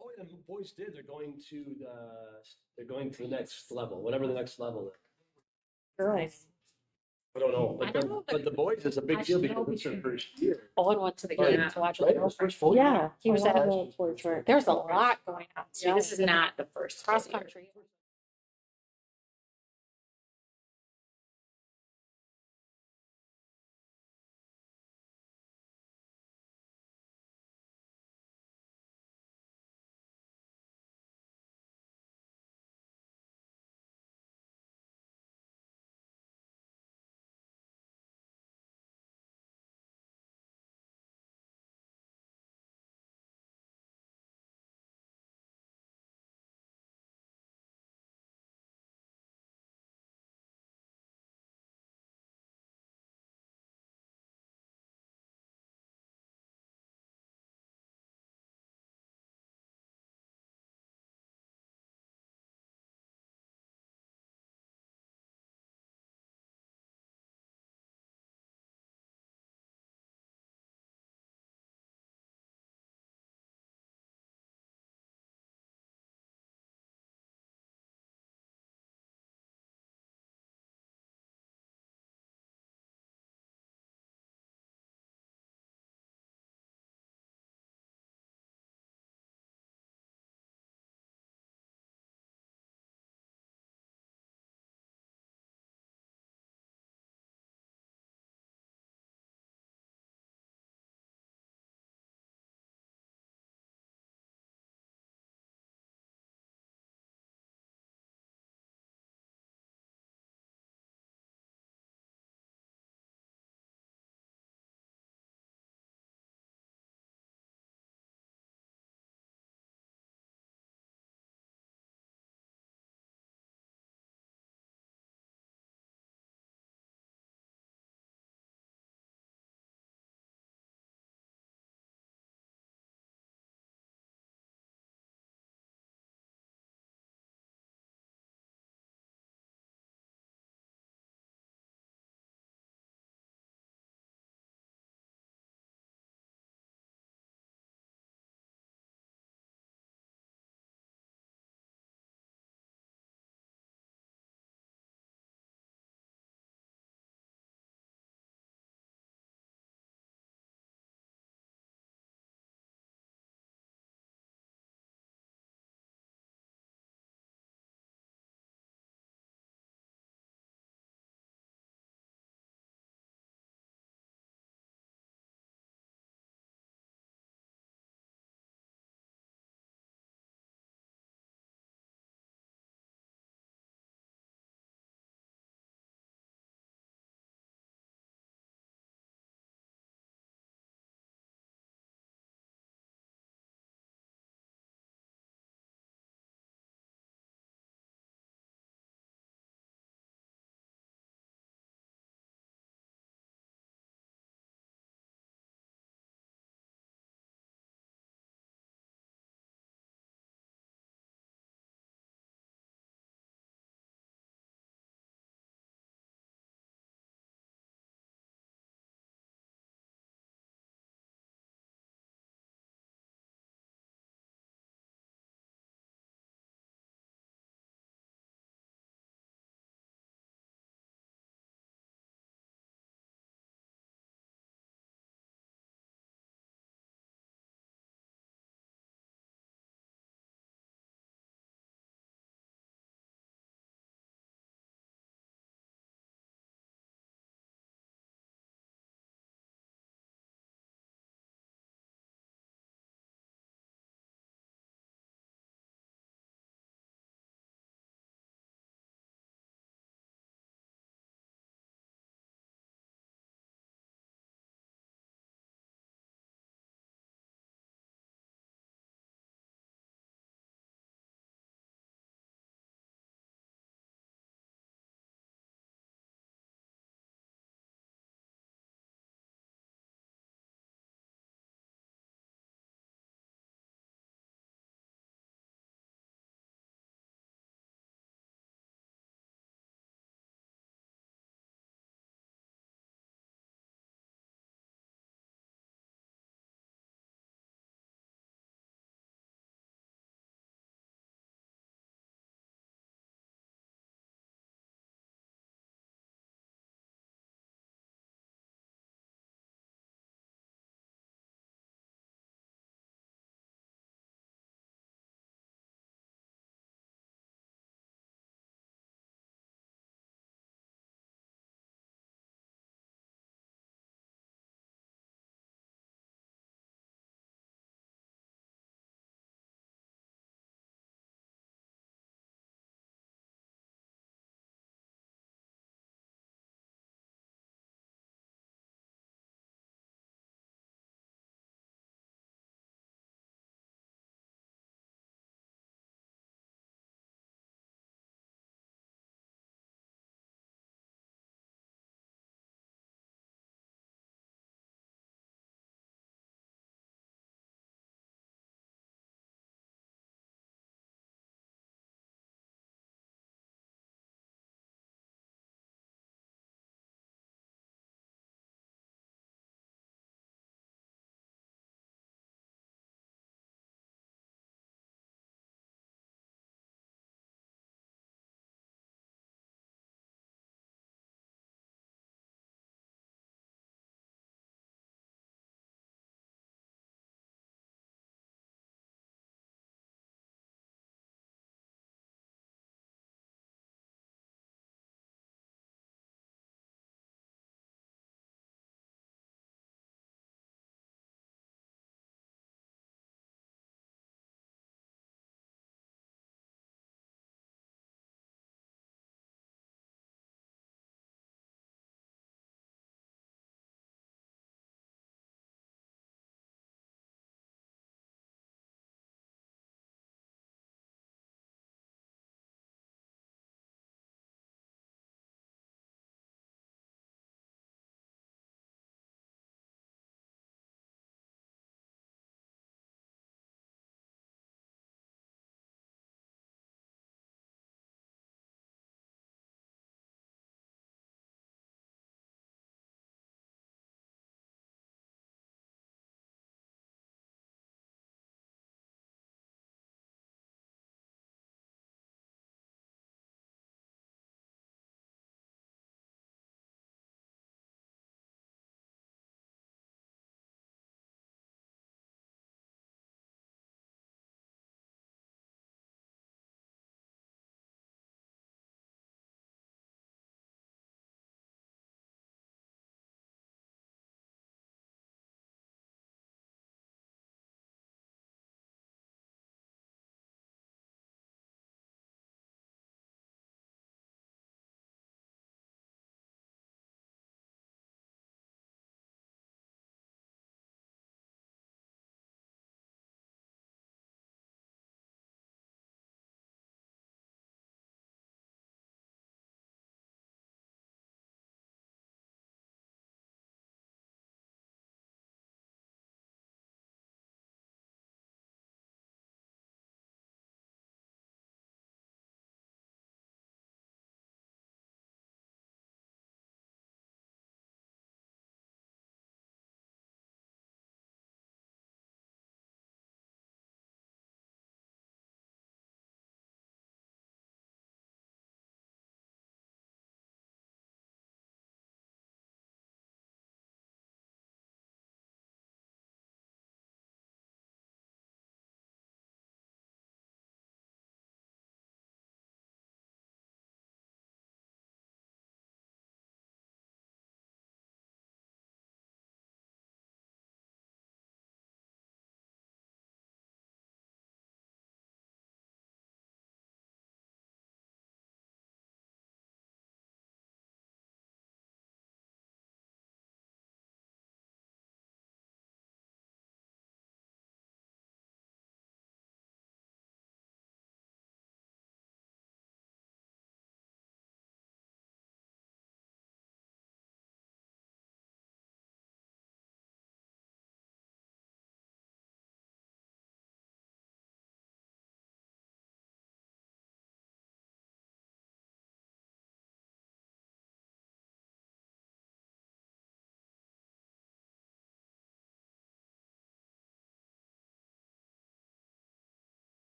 Oh, yeah, boys did. They're going to the next level, whatever the next level is. Girls. I don't know, I don't know if but the boys is a big I deal should know because it's their between- first year. Owen went to the Right, game to watch right? the His girls. first full year. Yeah, he was A at. lot of sports were- There's a lot going on. So Yeah. this is not the first cross country.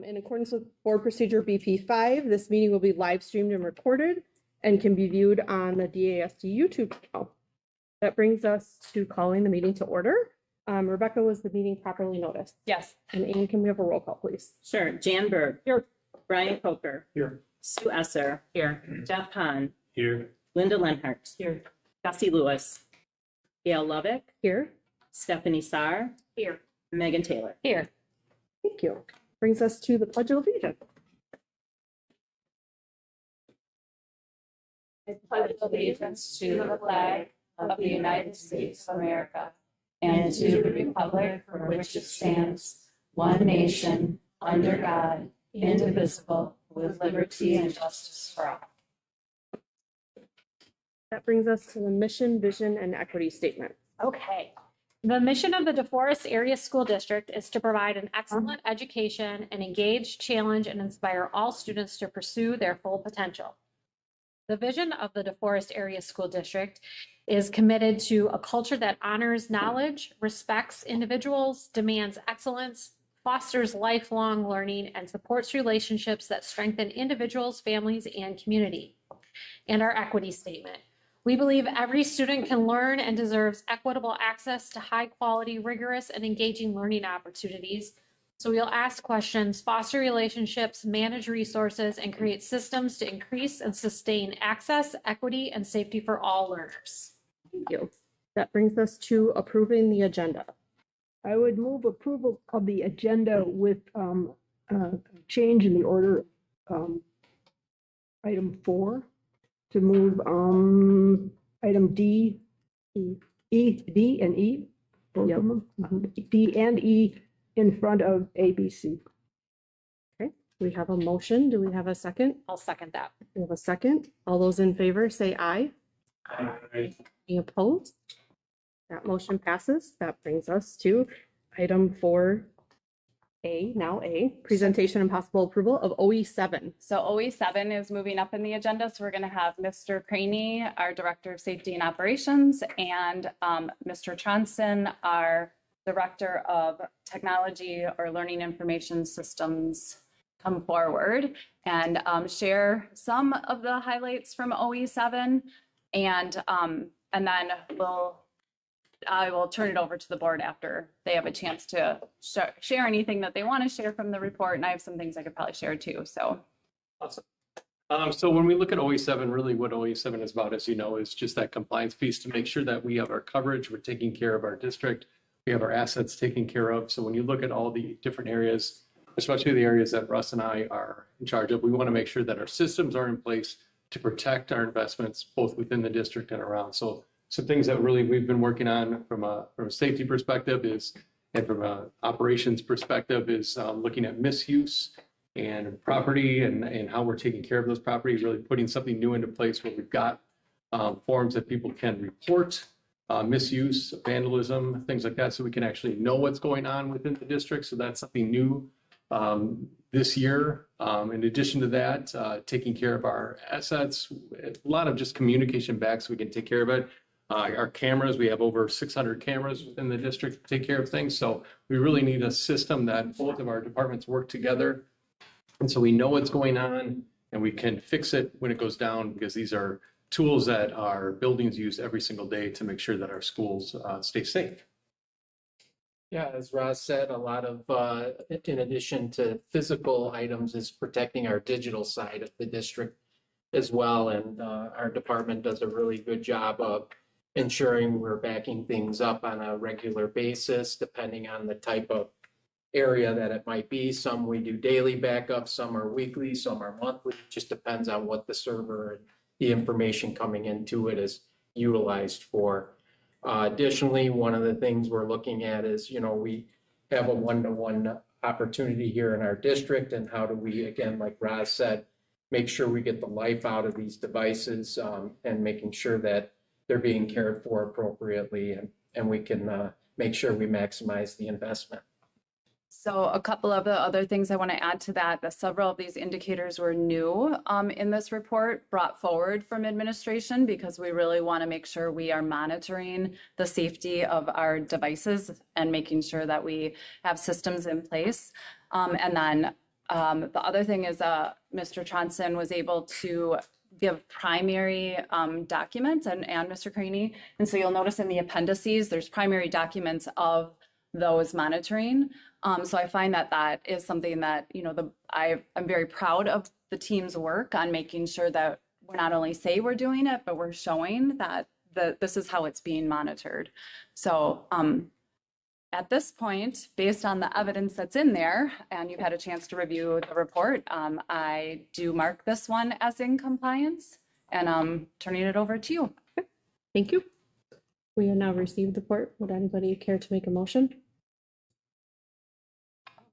In accordance with Board Procedure BP 5, this meeting will be live streamed and recorded and can be viewed on the DASD YouTube channel. That brings us to calling the meeting to order. Rebecca, was the meeting properly noticed? Yes, And Anne, can we have a roll call, please? sure. Jan Berg. Here. Brian Coker. Here. Sue Esser. Here. Jeff Hahn. Here. Linda Lenhart. Here. Gussie Lewis. Gail Lovick. Here. Stephanie Sarr. Here. Megan Taylor. Here. Thank you. Brings us to the Pledge of Allegiance. I pledge allegiance to the flag of the United States of America and to the republic for which it stands, one nation, under God, indivisible, with liberty and justice for all. That brings us to the mission, vision, and equity statement. Okay. The mission of the DeForest Area School District is to provide an excellent education and engage, challenge, and inspire all students to pursue their full potential. The vision of the DeForest Area School District is committed to a culture that honors knowledge, respects individuals, demands excellence, fosters lifelong learning, and supports relationships that strengthen individuals, families, and community. And our equity statement. We believe every student can learn and deserves equitable access to high-quality, rigorous, and engaging learning opportunities. So we'll ask questions, foster relationships, manage resources, and create systems to increase and sustain access, equity, and safety for all learners. Thank you. That brings us to approving the agenda. I would move approval of the agenda with change in the order, item 4, to move item D, D and E, both of them, D and E in front of A, B, C. Okay, we have a motion. Do we have a second? I'll second that. We have a second. All those in favor say aye. Aye. Any opposed? That motion passes. That brings us to item 4A, now A, presentation and possible approval of OE7. So OE7 is moving up in the agenda. So we're going to have Mr. Craney, our Director of Safety and Operations, and Mr. Tronson, our Director of Technology or Learning Information Systems, come forward and share some of the highlights from OE7. And then I will turn it over to the board after they have a chance to share anything that they want to share from the report. And I have some things I could probably share too, so. Awesome. So when we look at OE7, really what OE7 is about, as you know, is just that compliance piece to make sure that we have our coverage, we're taking care of our district, we have our assets taken care of. So when you look at all the different areas, especially the areas that Russ and I are in charge of, we want to make sure that our systems are in place to protect our investments, both within the district and around. So some things that really we've been working on from a safety perspective is, and from an operations perspective is looking at misuse and property and how we're taking care of those properties, really putting something new into place where we've got forms that people can report misuse, vandalism, things like that, so we can actually know what's going on within the district. So that's something new this year. In addition to that, taking care of our assets, a lot of just communication back so we can take care of it. Our cameras, we have over 600 cameras within the district to take care of things. So we really need a system that both of our departments work together. And so we know what's going on and we can fix it when it goes down, because these are tools that our buildings use every single day to make sure that our schools stay safe. Yeah, as Roz said, a lot of, in addition to physical items, is protecting our digital side of the district as well. And our department does a really good job of ensuring we're backing things up on a regular basis, depending on the type of area that it might be. Some we do daily backups, some are weekly, some are monthly. It just depends on what the server and the information coming into it is utilized for. Additionally, one of the things we're looking at is, we have a one-to-one opportunity here in our district, and how do we, again, like Roz said, make sure we get the life out of these devices and making sure that they're being cared for appropriately, and we can make sure we maximize the investment. So a couple of the other things I want to add to that, several of these indicators were new in this report, brought forward from administration, because we really want to make sure we are monitoring the safety of our devices and making sure that we have systems in place. And then the other thing is Mr. Johnson was able to give primary documents and Mr. Craney. And so you'll notice in the appendices, there's primary documents of those monitoring. So I find that that is something that, you know, I'm very proud of the team's work on making sure that we're not only say we're doing it, but we're showing that this is how it's being monitored. So at this point, based on the evidence that's in there, and you've had a chance to review the report, I do mark this one as in compliance, and I'm turning it over to you. Thank you. We have now received the report. Would anybody care to make a motion?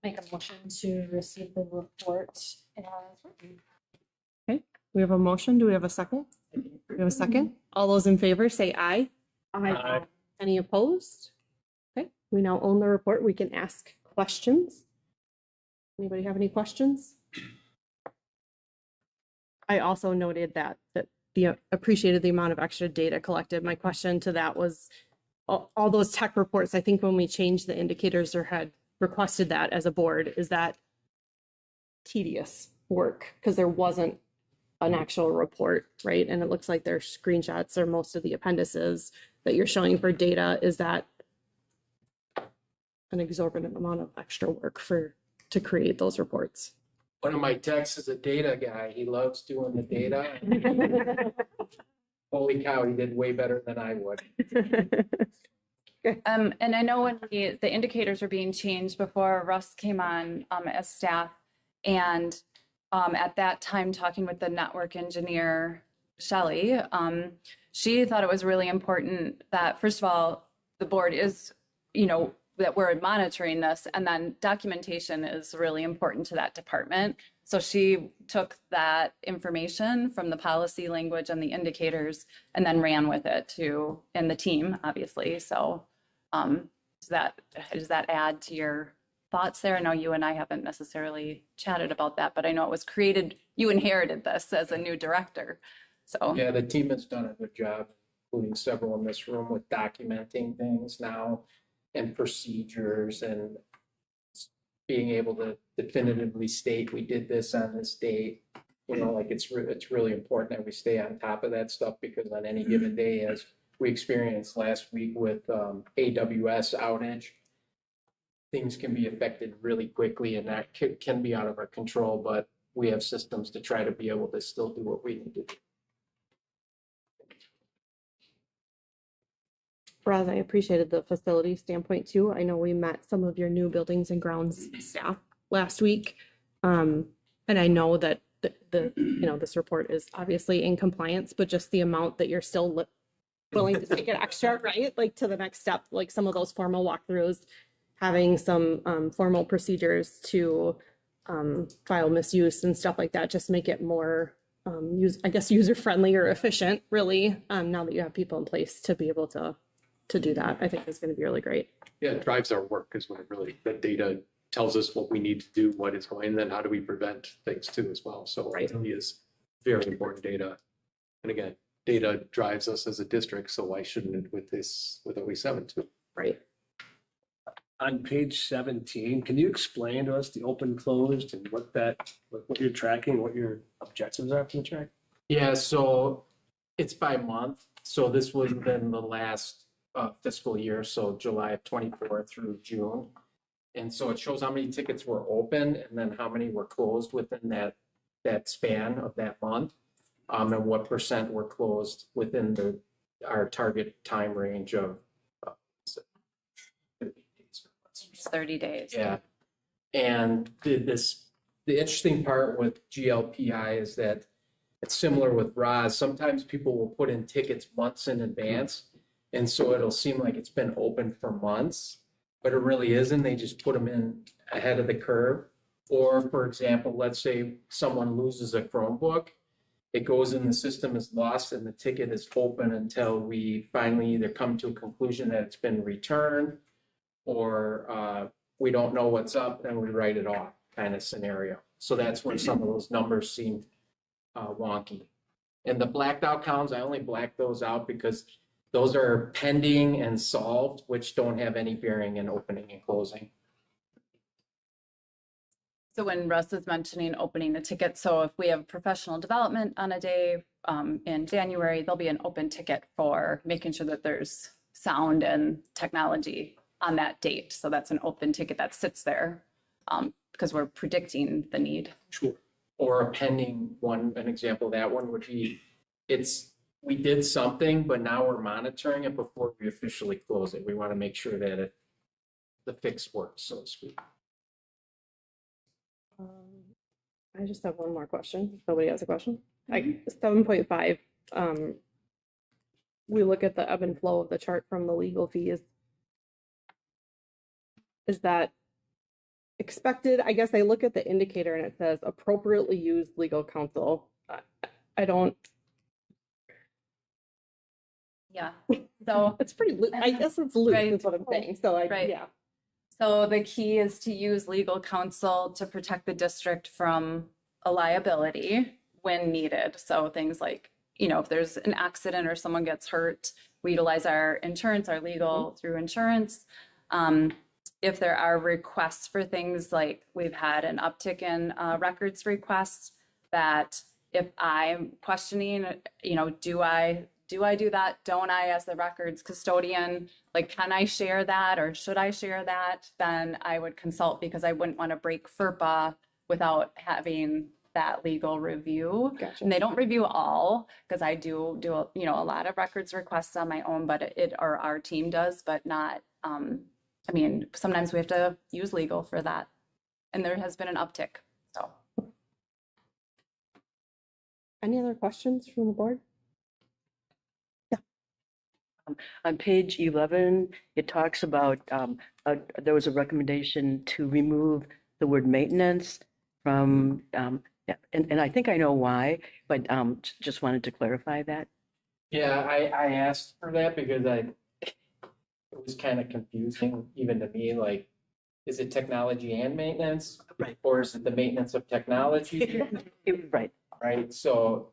Make a motion to receive the report as written. Okay, we have a motion. Do we have a second? We have a second. All those in favor say aye. Aye. Any opposed? Okay, we now own the report. We can ask questions. Anybody have any questions? I also noted that appreciated the amount of extra data collected. My question to that was all those tech reports. I think when we changed the indicators or had requested that as a board, is that tedious work because there wasn't an actual report, right? And it looks like there's screenshots or most of the appendices that you're showing for data. Is that an exorbitant amount of extra work to create those reports? One of my techs is a data guy. He loves doing the data. Holy cow, he did way better than I would. And I know when the indicators were being changed before Russ came on as staff, and at that time talking with the network engineer, Shelley, she thought it was really important that, first of all, the board is, you know, that we're monitoring this, and then documentation is really important to that department. So she took that information from the policy language and the indicators and then ran with it in the team, obviously. So does that add to your thoughts there? I know you and I haven't necessarily chatted about that, but I know it was created, you inherited this as a new director. So Yeah, the team has done a good job, including several in this room, with documenting things now and procedures and being able to definitively state we did this on this date. You know, like it's really important that we stay on top of that stuff, because on any given day, as we experienced last week with AWS outage, things can be affected really quickly, and that can be out of our control, but we have systems to try to be able to still do what we need to do. Roz, I appreciated the facility standpoint too. I know we met some of your new buildings and grounds staff last week. And I know that this report is obviously in compliance, but just the amount that you're still willing to take it extra, right? Like to the next step, like some of those formal walkthroughs, having some formal procedures to file misuse and stuff like that, just make it more user friendly or efficient, really, now that you have people in place to be able to do that. I think is going to be really great. Yeah, it drives our work is when it really, the data tells us what we need to do, what is going, and then how do we prevent things too as well. So it really is very important data. And again, data drives us as a district, so why shouldn't it with OE7 too? Right. On page 17, can you explain to us the open closed and what you're tracking, what your objectives are for the track? Yeah, so it's by month. So this was within the last fiscal year, so July of 24 through June. And so it shows how many tickets were open and then how many were closed within that span of that month. And what percent were closed within our target time range of 30 days. Yeah. And the interesting part with GLPI is that it's similar with ROS. Sometimes people will put in tickets months in advance. And so it'll seem like it's been open for months, but it really isn't. They just put them in ahead of the curve. Or for example, let's say someone loses a Chromebook, it goes in the system is lost and the ticket is open until we finally either come to a conclusion that it's been returned, or we don't know what's up and we write it off, kind of scenario. So that's when some of those numbers seem wonky. And the blacked out counts, I only black those out because those are pending and solved, which don't have any bearing in opening and closing. So when Russ is mentioning opening the ticket, so if we have professional development on a day in January, there'll be an open ticket for making sure that there's sound and technology on that date. So that's an open ticket that sits there because we're predicting the need. Sure. Or a pending one, an example of that one would be, we did something, but now we're monitoring it before we officially close it. We want to make sure that the fix works, so to speak. I just have one more question. If nobody has a question. 7.5, we look at the ebb and flow of the chart from the legal fees. Is that expected? I guess I look at the indicator and it says appropriately used legal counsel. I don't, Yeah. So it's pretty, I guess it's loose, Right. is what I'm saying. So Right. yeah. So the key is to use legal counsel to protect the district from a liability when needed. So things like, if there's an accident or someone gets hurt, we utilize our insurance, our legal through insurance. If there are requests for things like we've had an uptick in records requests, that if I'm questioning, do I do that? Don't I, as the records custodian, can I share that or should I share that? Then I would consult because I wouldn't want to break FERPA without having that legal review. Gotcha. And they don't review all because I do a lot of records requests on my own, but or our team does, but not, sometimes we have to use legal for that. And there has been an uptick, so. Any other questions from the board? On page 11, it talks about, there was a recommendation to remove the word maintenance from, yeah, and I think I know why, but just wanted to clarify that. Yeah, I asked for that because it was kind of confusing even to me, is it technology and maintenance? Right. Or is it the maintenance of technology? Right. Right, so,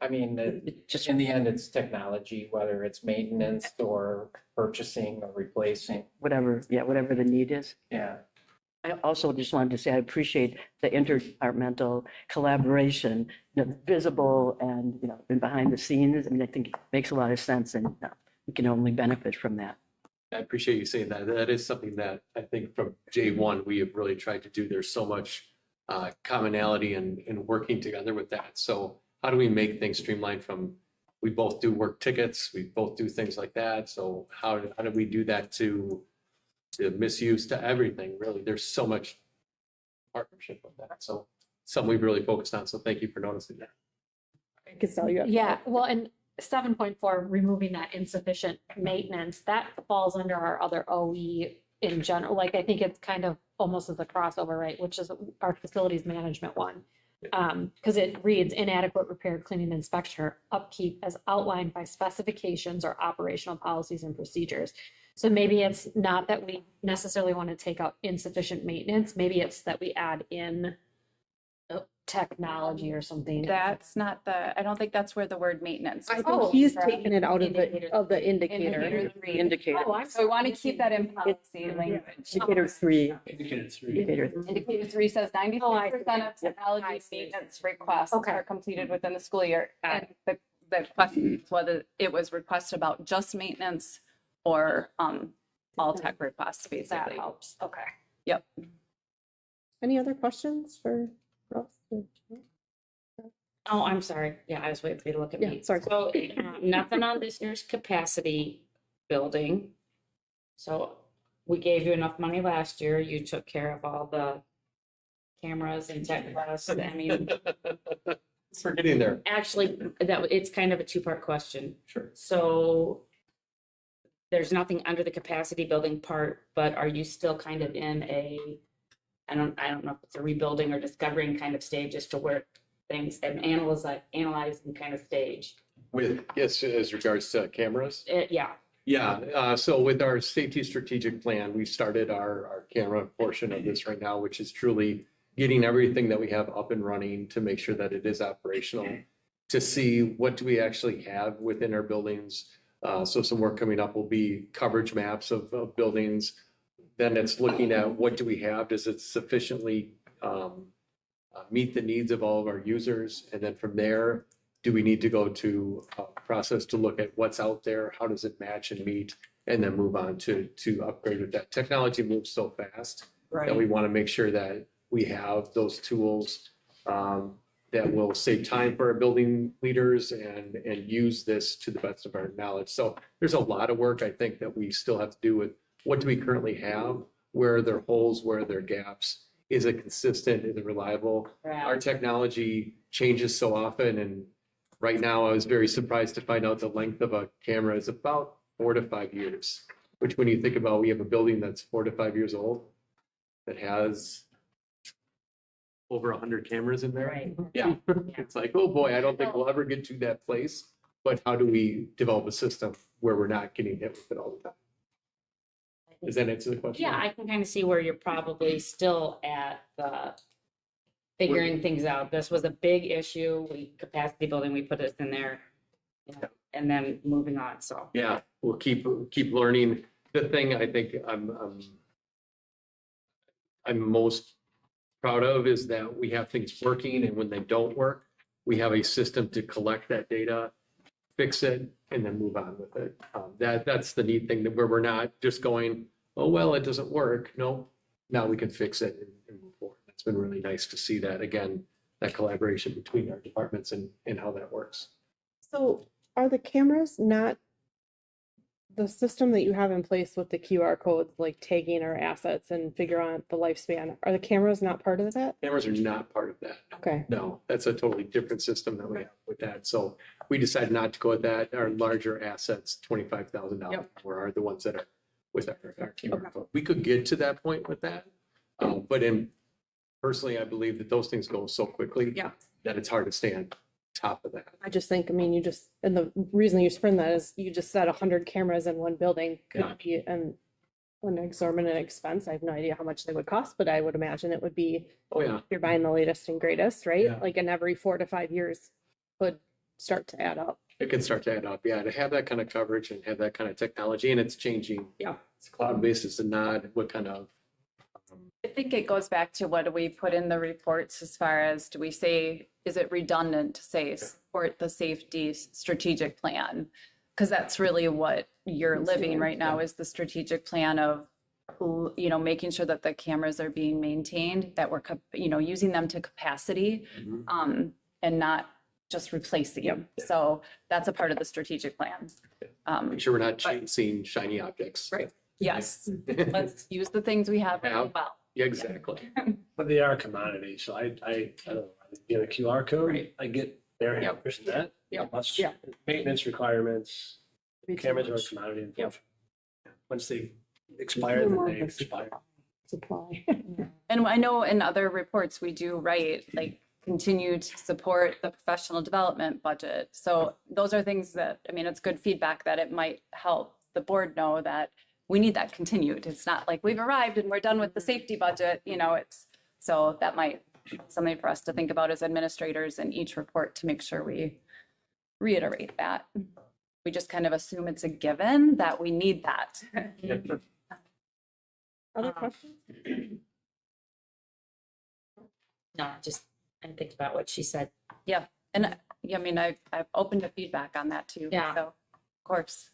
Just, in the end, it's technology, whether it's maintenance or purchasing or replacing, whatever the need is. yeah. I also just wanted to say, I appreciate the interdepartmental collaboration, visible and, and behind the scenes. I think it makes a lot of sense and we can only benefit from that. I appreciate you saying that. That is something that I think from J1, we have really tried to do. There's so much commonality and working together with that. So how do we make things streamlined we both do work tickets, we both do things like that. So how do we do that to misuse to everything, really? There's so much partnership with that. So something we've really focused on. So thank you for noticing that. I could tell you. Yeah, well, and 7.4, removing that insufficient maintenance, that falls under our other OE in general. I think it's kind of almost as a crossover, right? Which is our facilities management one. Because it reads inadequate repair, cleaning, inspection, or upkeep as outlined by specifications or operational policies and procedures. So maybe it's not that we necessarily want to take out insufficient maintenance. Maybe it's that we add in technology or something. That's not I don't think that's where the word maintenance. I is. think he's taken it out of the indicator. Indicator three. Indicator. Oh, I'm So we want to keep that in policy language. Indicator 3. Indicated 3. Indicator. Indicator 3 says 96% of technology I see. maintenance requests Okay. are completed within the school year. Got And the question is whether it was requested about just maintenance or all tech requests, That basically. helps. Okay. Yep. Any other questions for Russ? Oh, I'm sorry. Yeah, I was waiting for you to look at Yeah, me. sorry. So nothing on this year's capacity building. So we gave you enough money last year. You took care of all the cameras and tech costs. I mean, We're getting there. actually, it's kind of a two-part question. Sure. So there's nothing under the capacity building part, but are you still kind of in I don't know if it's a rebuilding or discovering kind of stage as to where things and analyzing kind of stage? Yes, as regards to cameras. Yeah. Yeah, so with our safety strategic plan, we started our camera portion of this right now, which is truly getting everything that we have up and running to make sure that it is operational, to see what do we actually have within our buildings. So some work coming up will be coverage maps of buildings. Then it's looking at what do we have? Does it sufficiently meet the needs of all of our users. And then from there, do we need to go to a process to look at what's out there? How does it match and meet? And then move on to upgrade with that. Technology moves so fast that we want to make sure that we have those tools that will save time for our building leaders and use this to the best of our knowledge. So there's a lot of work I think that we still have to do with what do we currently have? Where are there holes? Where are there gaps? Is it consistent? Is it reliable? Our technology changes so often. And right now I was very surprised to find out the length of a camera is about 4 to 5 years, which when you think about, we have a building that's 4 to 5 years old that has over 100 cameras in there. Right. Yeah, it's like, oh boy, I don't think we'll ever get to that place. But how do we develop a system where we're not getting hit with it all the time? Does that answer the question? Yeah, I can kind of see where you're probably still at the figuring things out. This was a big issue. Capacity building, we put this in there. And then moving on, so. Yeah, we'll keep learning. The thing I think I'm most proud of is that we have things working, and when they don't work, we have a system to collect that data, fix it, and then move on with it. That's the neat thing, that where we're not just going, oh, well, it doesn't work. No, now we can fix it and move forward. It's been really nice to see that, again, that collaboration between our departments and how that works. So are the cameras not the system that you have in place with the QR codes, like tagging our assets and figure out the lifespan? Are the cameras not part of that? Cameras are not part of that. Okay. No, that's a totally different system that we have with that. So we decided not to go with that. Our larger assets, $25,000, are the ones that are with our camera. We could get to that point with that. But personally, I believe that those things go so quickly that it's hard to stay on top of that. I just think, I mean, and the reason you sprint that is you just said 100 cameras in one building could be an exorbitant expense. I have no idea how much they would cost, but I would imagine it would be, you're buying the latest and greatest, right? Yeah. Like in every 4 to 5 years could start to add up. It can start to add up, to have that kind of coverage and have that kind of technology, and it's changing. Yeah. It's cloud-based, it's not what kind of. I think it goes back to what do we put in the reports as far as, do we say, is it redundant to say support the safety strategic plan? Because that's really what you're living right now, is the strategic plan of, making sure that the cameras are being maintained, that we're, using them to capacity, and not just replacing them. So that's a part of the strategic plan. Make sure we're not chasing shiny objects. Right. Yes. Let's use the things we have really well. Yeah, exactly. But they are commodities, so I don't know, get a QR code, I get their interest in that. Plus maintenance requirements, cameras are a commodity. Once they expire, then they expire. Supply. And I know in other reports, we do write, like, continue to support the professional development budget. So those are things that, it's good feedback that it might help the board know that we need that continued. It's not like we've arrived and we're done with the safety budget, so that might be something for us to think about as administrators in each report to make sure we reiterate that. We just kind of assume it's a given that we need that. Other questions? No, I think about what she said. And I've opened to feedback on that too. Yeah. So, of course.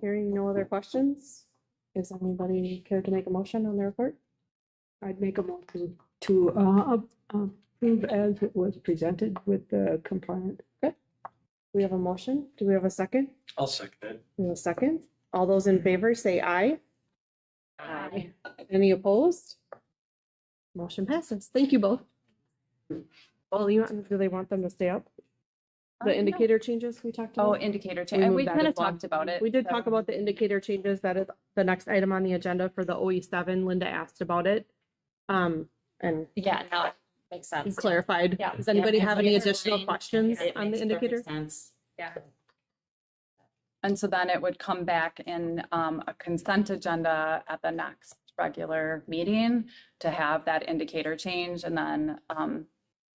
Hearing no other questions, is anybody care to make a motion on the report? I'd make a motion to approve as it was presented with the compliant. We have a motion. Do we have a second? I'll second it. We have a second. All those in favor say aye. Aye. Any opposed? Motion passes. Thank you both. Well, do they want them to stay up? The indicator changes we talked about? Oh, indicator change. And we moved that kind as of well. talked about it. We did so- talk about the indicator changes. That is the next item on the agenda for the OE7. Linda asked about it. And Yeah, no, it makes you sense. clarified. Yeah. Does anybody Yeah, have any it's additional fine. questions It on the makes perfect indicator? sense. Yeah. And so then it would come back in a consent agenda at the next regular meeting to have that indicator change. And then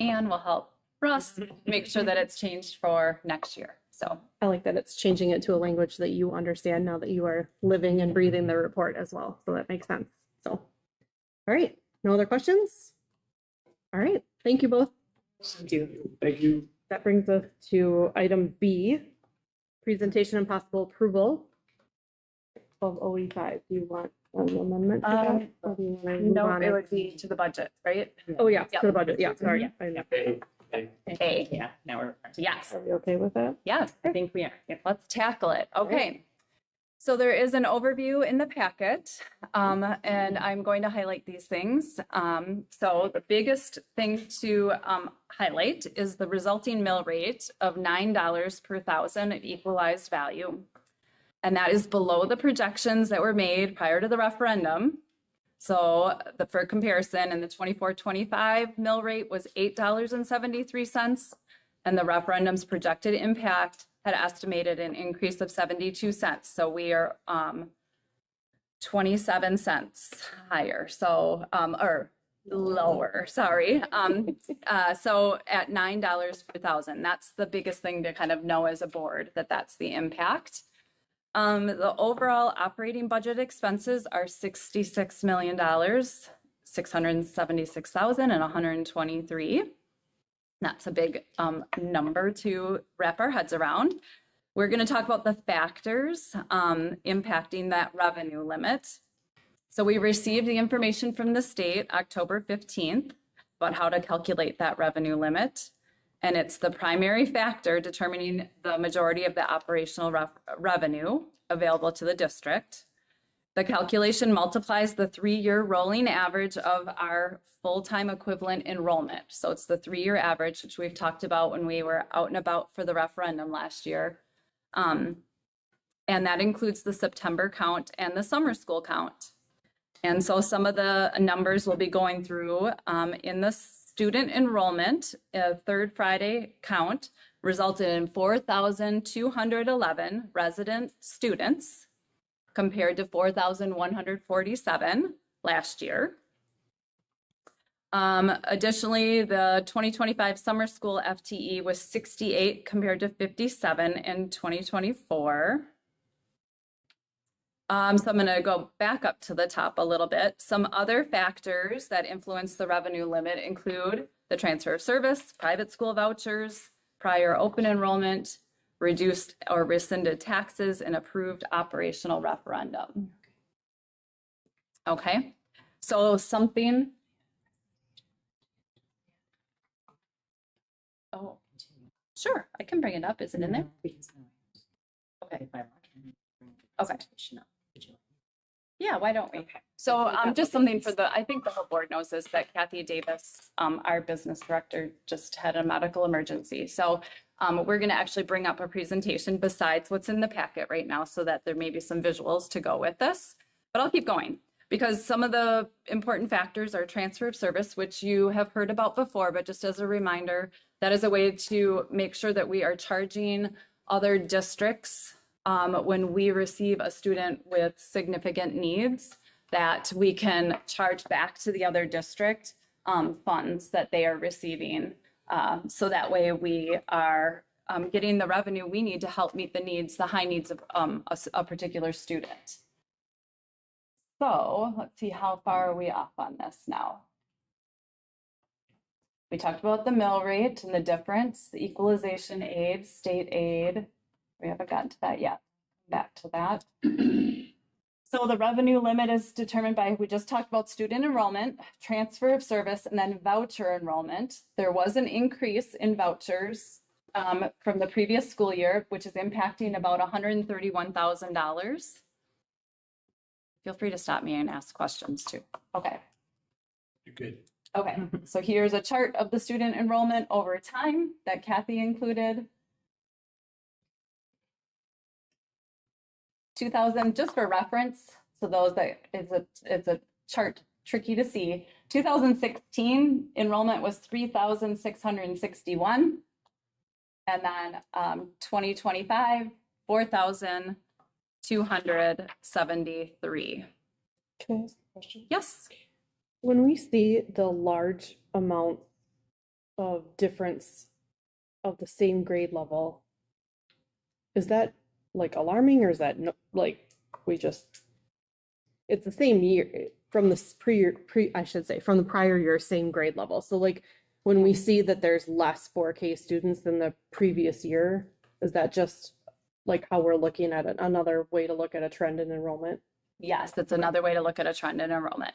Anne will help Russ make sure that it's changed for next year. So I like that it's changing it to a language that you understand now that you are living and breathing the report as well. So that makes sense. So, all right. No other questions? All right, thank you both. Thank you. That brings us to item B, presentation and possible approval of OE5. Do you want an amendment to that? Or do you want to move No, on it would be to the budget, right? Oh, yeah, Yep. to the budget, yeah, sorry. A. Yeah, now we're. Yes. Are we okay with that? Yes, I think we are. Let's tackle it. Okay. So there is an overview in the packet, and I'm going to highlight these things. So the biggest thing to highlight is the resulting mill rate of $9 per thousand of equalized value. And that is below the projections that were made prior to the referendum. So for comparison, in the 24-25 mill rate was $8.73, and the referendum's projected impact had estimated an increase of 72 cents. So we are 27 cents higher, so or lower, sorry. So at $9 per thousand, that's the biggest thing to kind of know as a board, that that's the impact. The overall operating budget expenses are $66 million, 676,000 and 123. That's a big number to wrap our heads around. We're going to talk about the factors impacting that revenue limit. So we received the information from the state October 15th about how to calculate that revenue limit. And it's the primary factor determining the majority of the operational revenue available to the district. The calculation multiplies the 3-year rolling average of our full-time equivalent enrollment. So it's the 3-year average, which we've talked about when we were out and about for the referendum last year. And that includes the September count and the summer school count. And so some of the numbers we'll be going through in the student enrollment, third Friday count resulted in 4,211 resident students compared to 4,147 last year. Additionally, the 2025 summer school FTE was 68 compared to 57 in 2024. So I'm going to go back up to the top a little bit. Some other factors that influence the revenue limit include the transfer of service, private school vouchers, prior open enrollment, reduced or rescinded taxes, and approved operational referendum. Okay, so something. Oh, sure, I can bring it up. Is it in there? Okay. Okay. Yeah, why don't we? Okay. So just something for I think the whole board knows this, that Kathy Davis, our business director, just had a medical emergency. So we're going to actually bring up a presentation besides what's in the packet right now so that there may be some visuals to go with this. But I'll keep going because some of the important factors are transfer of service, which you have heard about before, but just as a reminder, that is a way to make sure that we are charging other districts when we receive a student with significant needs, that we can charge back to the other district funds that they are receiving. So that way we are getting the revenue we need to help meet the needs, the high needs of a particular student. So let's see, how far are we off on this now? We talked about the mill rate and the difference, the equalization aid, state aid. We haven't gotten to that yet. Back to that. So the revenue limit is determined by, we just talked about student enrollment, transfer of service, and then voucher enrollment. There was an increase in vouchers from the previous school year, which is impacting about $131,000. Feel free to stop me and ask questions too. Okay. You're good. Okay, so here's a chart of the student enrollment over time that Kathy included. 2000, just for reference, so those that it's a chart tricky to see. 2016 enrollment was 3,661, and then 2025 4,273. Can I ask a question? Yes. When we see the large amount of difference of the same grade level, is that like alarming, or is that no, like we just it's the same year from the from the prior year, same grade level. So like when we see that there's less 4K students than the previous year, is that just like how we're looking at it? Another way to look at a trend in enrollment? Yes, that's another way to look at a trend in enrollment.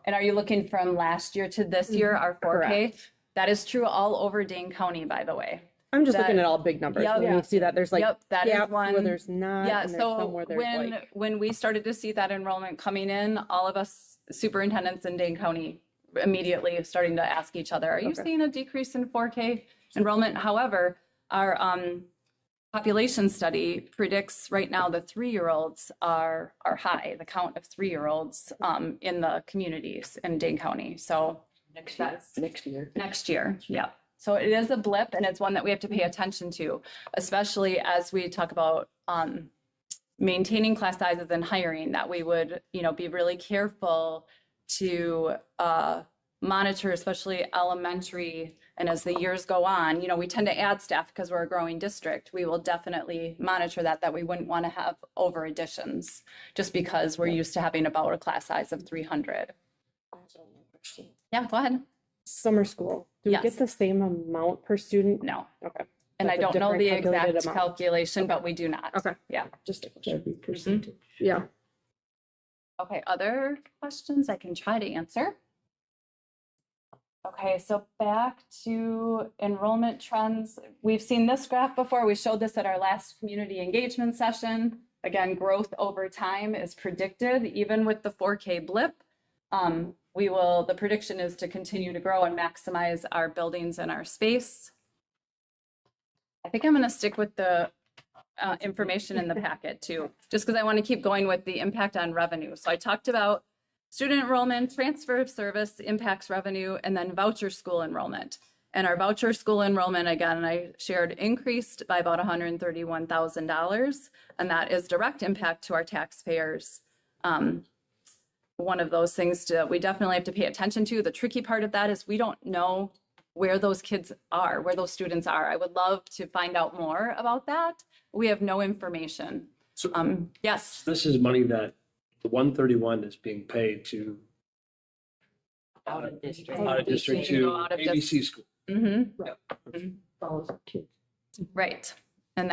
And are you looking from last year to this year, our 4K? Correct. That is true all over Dane County, by the way. I'm just looking That- at all big numbers. Yep. When you see that there's like Yep, that is gaps where one. there's not, Yeah, and there's some so where there's like. when we started to see that enrollment coming in, all of us superintendents in Dane County immediately starting to ask each other, are you Okay. seeing a decrease in 4K enrollment? However, our population study predicts right now the 3-year-olds are high, the count of 3-year-olds in the communities in Dane County. So Next year. that's Next year. yeah. So it is a blip, and it's one that we have to pay attention to, especially as we talk about maintaining class sizes and hiring, that we would, be really careful to monitor, especially elementary. And as the years go on, we tend to add staff because we're a growing district. We will definitely monitor that we wouldn't want to have over additions just because we're used to having about a class size of 300. Yeah, go ahead. Summer school, do we Yes. get the same amount per student? No. Okay. And I That's a don't know the different calculated exact amount. calculation, but we do not. Okay. Yeah. Just a question. That'd be percentage. Yeah. Okay, other questions I can try to answer? Okay, so back to enrollment trends. We've seen this graph before. We showed this at our last community engagement session. Again, growth over time is predicted, even with the 4K blip. The prediction is to continue to grow and maximize our buildings and our space. I think I'm going to stick with the information in the packet too, just because I want to keep going with the impact on revenue. So I talked about student enrollment, transfer of service impacts revenue, and then voucher school enrollment. And our voucher school enrollment, again, I shared, increased by about $131,000, and that is direct impact to our taxpayers. One of those things we definitely have to pay attention to. The tricky part of that is we don't know where those kids are, where those students are. I would love to find out more about that. We have no information. So Yes. this is money that the 131 is being paid to Out of district. out of district to Out of ABC school. Follows the kids. Right. And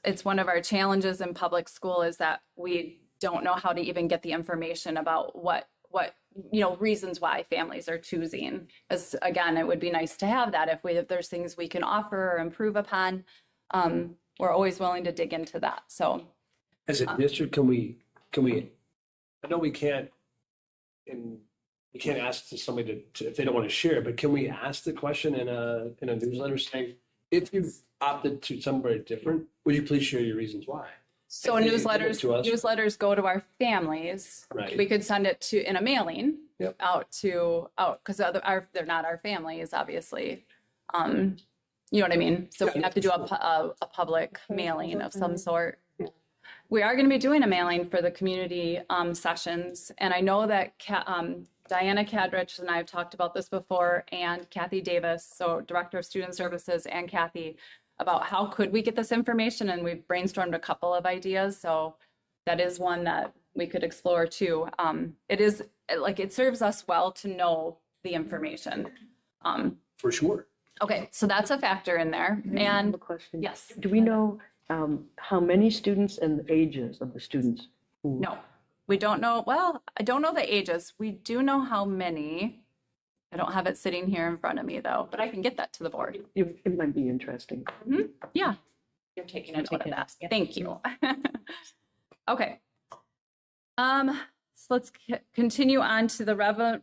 it's one of our challenges in public school is that we don't know how to even get the information about what reasons why families are choosing. As again, it would be nice to have that if there's things we can offer or improve upon. We're always willing to dig into that. So As a district, can we, I know we can't ask somebody to, if they don't want to share, but can we ask the question in a newsletter saying, if you opted to somewhere different, would you please share your reasons why? So If you give it to us. newsletters go to our families. Right. We could send it in a mailing Yep. out because they're not our families, obviously. You know what I mean? So we have to do a public mailing of some sort. We are going to be doing a mailing for the community sessions. And I know that Diana Cadrich and I have talked about this before, and Kathy Davis, so Director of Student Services, and Kathy, about how could we get this information. And we've brainstormed a couple of ideas. So that is one that we could explore too. It serves us well to know the information. For sure. Okay, so that's a factor in there. I have And a question. yes, Do we know how many students and the ages of the students? no, we don't know. Well, I don't know the ages. We do know how many. I don't have it sitting here in front of me though, but I can get that to the board. It might be interesting. Yeah. You're taking a note of that. Thank you. Okay. So let's continue on to the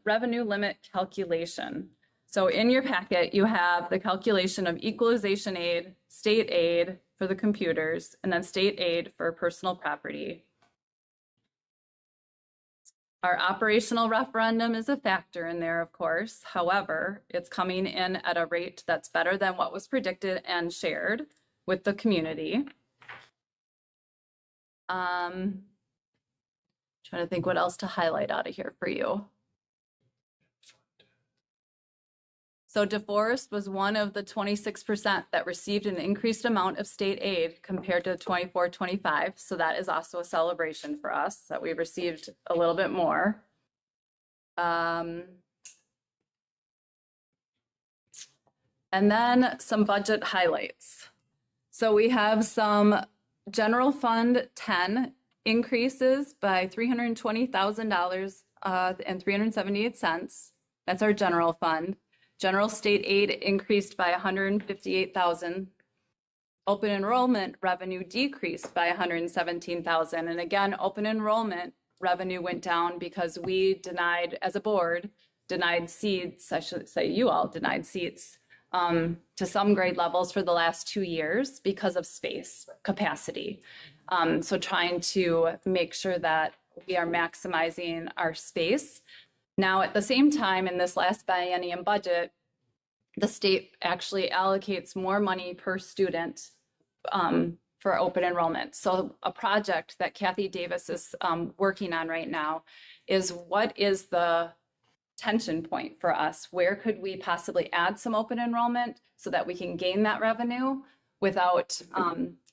revenue limit calculation. So in your packet, you have the calculation of equalization aid, state aid for the computers, and then state aid for personal property. Our operational referendum is a factor in there, of course. However, it's coming in at a rate that's better than what was predicted and shared with the community. Trying to think what else to highlight out of here for you. So DeForest was one of the 26% that received an increased amount of state aid compared to 24-25. So that is also a celebration for us that we received a little bit more. And then some budget highlights. So we have some general fund 10 increases by $320,000 and 378 cents. That's our general fund. General state aid increased by 158,000. Open enrollment revenue decreased by 117,000. And again, open enrollment revenue went down because we denied, as a board, denied seats, I should say you all denied seats to some grade levels for the last 2 years because of space capacity. So trying to make sure that we are maximizing our space. Now, at the same time, in this last biennium budget, the state actually allocates more money per student for open enrollment. So a project that Kathy Davis is working on right now is what is the tension point for us? Where could we possibly add some open enrollment so that we can gain that revenue without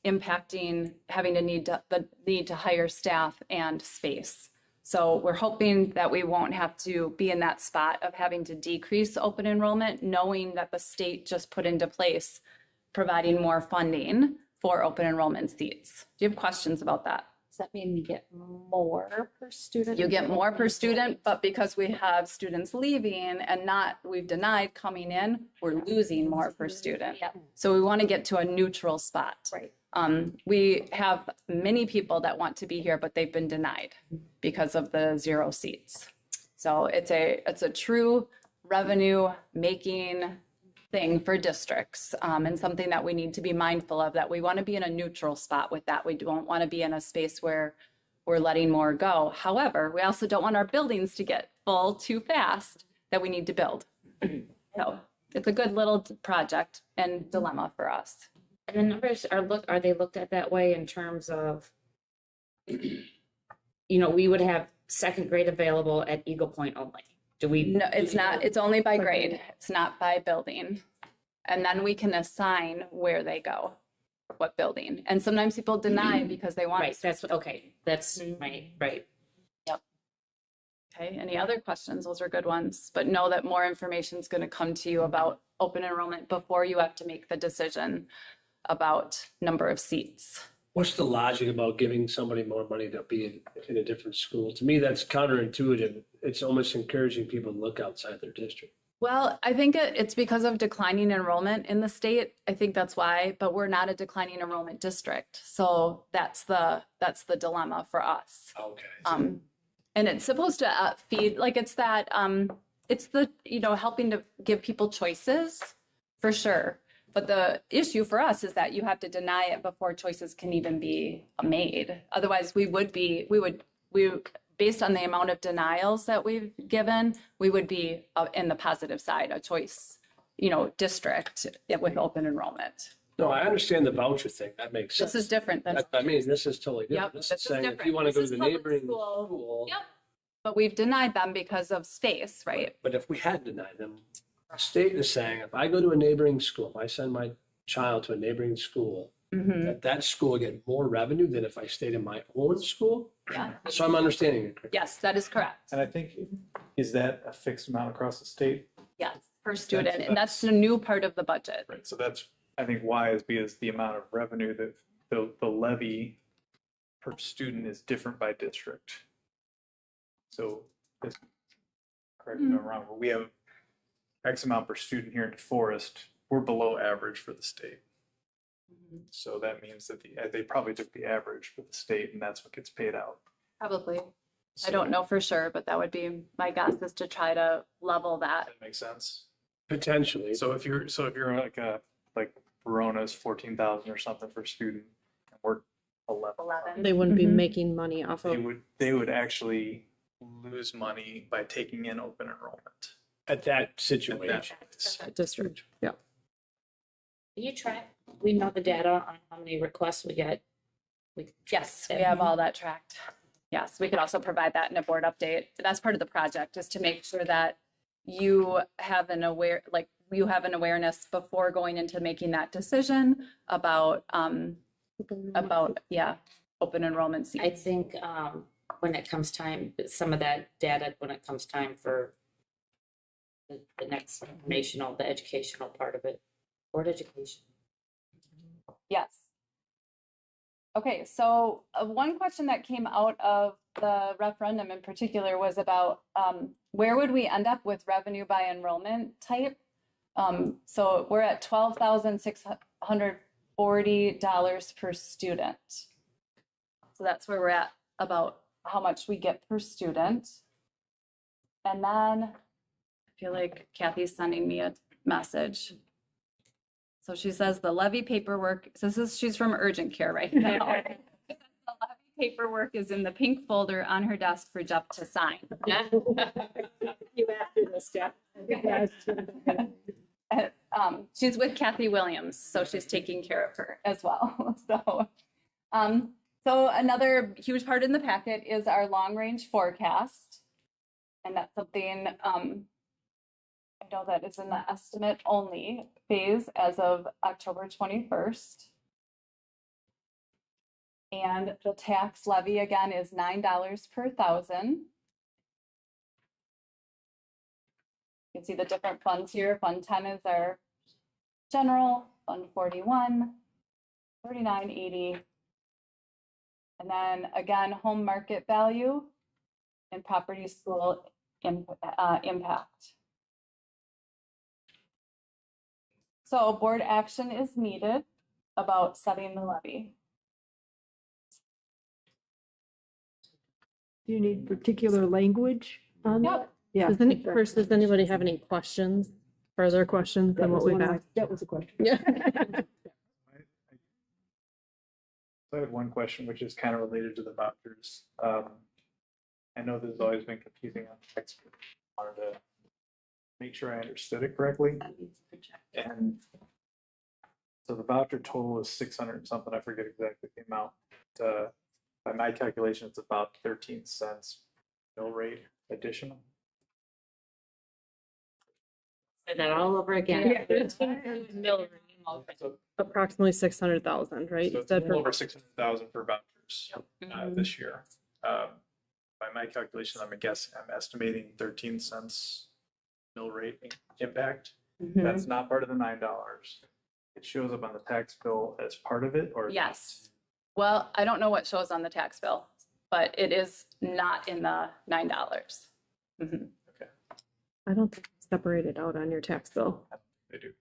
impacting having the need to hire staff and space? So we're hoping that we won't have to be in that spot of having to decrease open enrollment, knowing that the state just put into place providing more funding for open enrollment seats. Do you have questions about that? Does that mean you get more per student? You get more per student, but because we have students leaving and we've denied coming in, we're losing more per student. Yeah. So we want to get to a neutral spot. Right. We have many people that want to be here, but they've been denied because of the 0 seats. So it's a true revenue making thing for districts, and something that we need to be mindful of, that we want to be in a neutral spot with that. We don't want to be in a space where we're letting more go. However, we also don't want our buildings to get full too fast that we need to build. So it's a good little project and dilemma for us. And the numbers are they looked at that way in terms of, we would have second grade available at Eagle Point only. Do we? No, it's not. It's only by grade. It's not by building. And then we can assign where they go, what building. And sometimes people deny because they want. Right, that's right. Yep. Okay, any other questions? Those are good ones. But know that more information is going to come to you about open enrollment before you have to make the decision about number of seats. What's the logic about giving somebody more money to be in a different school? To me, that's counterintuitive. It's almost encouraging people to look outside their district. Well, I think it's because of declining enrollment in the state. I think that's why, but we're not a declining enrollment district. So that's the dilemma for us. Okay. And it's supposed to feed, like it's that, it's the, helping to give people choices for sure. But the issue for us is that you have to deny it before choices can even be made. Otherwise, we would, based on the amount of denials that we've given, we would be in the positive side, a choice, district with open enrollment. No, I understand the voucher thing. That makes sense. This is different than. This is totally different. Yep, This this is is saying if different. you want to This go is to the public neighboring school. school. Yep. But we've denied them because of space, right? But if we had denied them, the state is saying, if I go to a neighboring school, if I send my child to a neighboring school, that school will get more revenue than if I stayed in my own school. Yeah. So I'm understanding it correctly. Yes, that is correct. And I think, is that a fixed amount across the state? Yes, per student. And that's the new part of the budget. Right, so that's, I think why is because the amount of revenue that the levy per student is different by district. So, correct me if I'm wrong, but we have X amount per student here in DeForest, we're below average for the state. So that means that they probably took the average for the state and that's what gets paid out. Probably. I don't know for sure, but that would be my guess, is to try to level that. That makes sense. Potentially. So if you're like Verona's 14,000 or something per student, and we're 11. They wouldn't be Mhm. making money off of. They would actually lose money by taking in open enrollment. At that at that situation. place. District, yeah. You track, we know the data on how many requests we get. Yes, we have all that tracked. Yes, we could also provide that in a board update. That's part of the project, is to make sure that you have an awareness before going into making that decision about, open enrollment I seats. think when it comes time, some of that data, when it comes time for the next informational, the educational part of it, board education. Yes. Okay, so one question that came out of the referendum in particular was about where would we end up with revenue by enrollment type? So we're at $12,640 per student. So that's where we're at, about how much we get per student. And then I feel like Kathy's sending me a message. So she says the levy paperwork, so she's from urgent care right now. The levy paperwork is in the pink folder on her desk for Jeff to sign. You after this, Jeff. She's with Kathy Williams, so she's taking care of her as well. So another huge part in the packet is our long-range forecast. And that's something I know that is in the estimate only phase as of October 21st. And the tax levy again is $9 per thousand. You can see the different funds here. Fund 10 is our general, Fund 41, 3980. And then again, home market value and property school impact. So board action is needed about setting the levy. Do you need particular language on that? Yeah. Does anybody have any questions, further questions than what we've asked? That was a question. Yeah. So I have one question, which is kind of related to the vouchers. I know this has always been confusing on text. I wanted to make sure I understood it correctly. And so the voucher total is 600 and something. I forget exactly the amount. By my calculation, it's about 13 cents mill rate additional. Say that all over again. So Approximately 600,000, right? so You it's said a for- little over 600,000 for vouchers this year. By my calculation, I'm estimating 13 cents mill rate impact. That's not part of the $9. It shows up on the tax bill as part of it, or? Yes. Well, I don't know what shows on the tax bill, but it is not in the $9. Mhm. Okay, I don't think it's separated out on your tax bill. they do.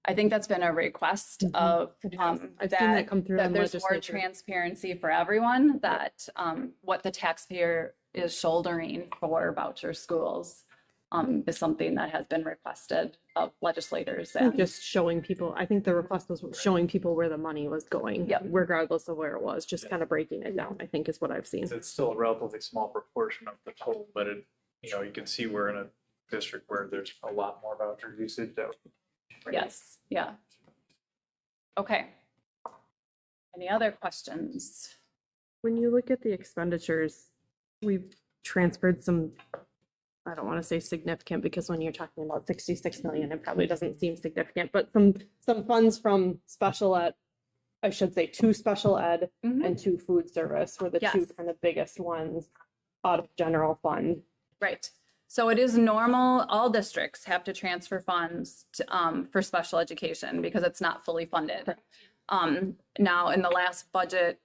I think that's been a request of I've seen that come through that on there's more legislature. transparency for everyone, that what the taxpayer is shouldering for voucher schools is something that has been requested of legislators. I think And just showing people, I think the request was showing people where the money was going, Yep. regardless of where it was, just kind of breaking it down, I think is what I've seen. It's still a relatively small proportion of the total, but it, you can see we're in a district where there's a lot more voucher usage that. yes, yeah. Okay. Any other questions? When you look at the expenditures, we've transferred some, I don't want to say significant, because when you're talking about 66 million, it probably doesn't seem significant, but some funds from special ed, I should say, to special ed and to food service were the two Yes. kind of biggest ones out of general fund. Right. So it is normal, all districts have to transfer funds to, for special education because it's not fully funded. Now, in the last budget,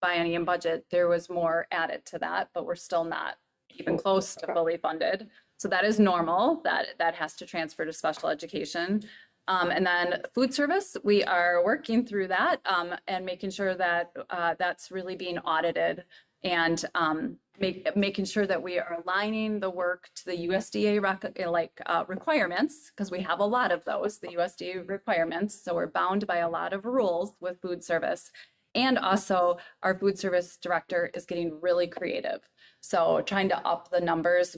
biennium budget, there was more added to that, but we're still not even close to fully funded. So that is normal, that has to transfer to special education. And then food service, we are working through that and making sure that that's really being audited, and making sure that we are aligning the work to the USDA requirements, because we have a lot of those, the USDA requirements. So we're bound by a lot of rules with food service. And also our food service director is getting really creative. So trying to up the numbers,